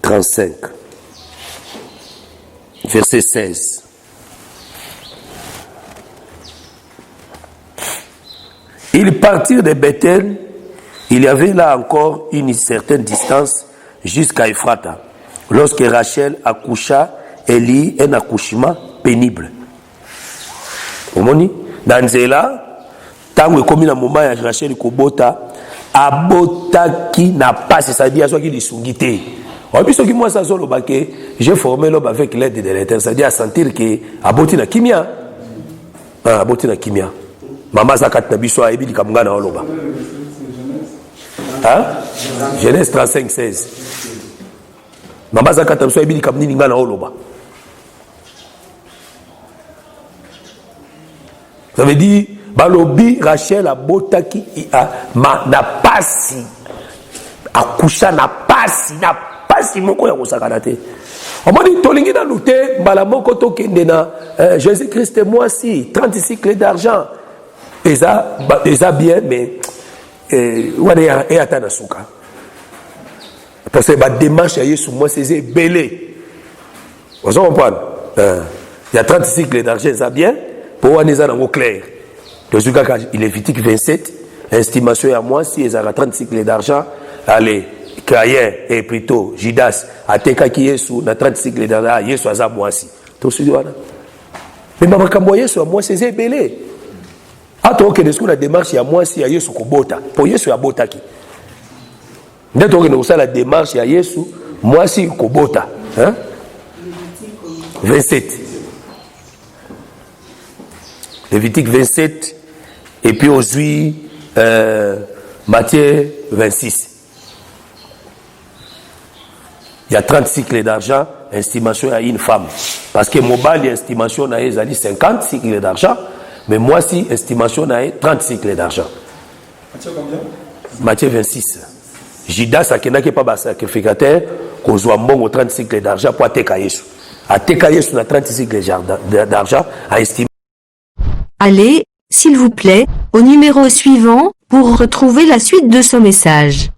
35, verset 16. Ils partirent de Bethel. Il y avait là encore une certaine distance jusqu'à Ephrata. Lorsque Rachel accoucha, elle eut un accouchement pénible. Omoni, dans Nzela, tant que comme na moment ya Rachel kobota, abota qui n'a pas, c'est-à-dire soit qui li sungité. On peut ce qui moi ça solo baké, j'ai formé l'homme avec l'aide de l'Éternel, c'est-à-dire à sentir que aboti na kimia. Ah, aboti na kimia. Maman zakat na biso ayebi likamga na oloba. Hein? Genèse 35, 16. Maman zakat na biso ayebi likamni ninga na oloba. Ça veut dire balobi Rachel abotaki na pasi akusha na pasi moko ya kosakana te. Omoni tolingi na luté mbala moko to kende na Jésus Christ moi si 30 cycles d'argent eza bien mais wana e ata na suka parce que ba démarche ya Yesu moi c'est belé. Vous comprenez? Il y a 30 cycles d'argent ça bien pour wana eza nango clair. Donc il est Lévitique 27 estimation à moi si ils ont 30 cycles d'argent allez Caïn et plutôt Judas ateka ki Yesu na 30 cycles d'argent Yesu aza mwasi to sudi wana mais makambo Yesu a mwasi c'est belé ato ke desiko na démarche ya mwasi ya Yesu kobota pour Yesu ya botaki ndeto ke na usala démarche ya Yesu mwasi kobota hein 27. Lévitique 27. Et puis aujourd'hui, Matthieu 26. Il y a 30 cycles d'argent, estimation à une femme. Parce que mobile, estimation à 50 cycles d'argent, mais moi, si estimation à 30 cycles d'argent. Matthieu combien? Matthieu 26. Judas, ça n'a pas de sacrificateur, qu'on soit bon au 30 cycles d'argent pour attaquer Yesu. Attaquer Yesu na 30 cycles d'argent à estimer. Allez, s'il vous plaît, au numéro suivant, pour retrouver la suite de ce message.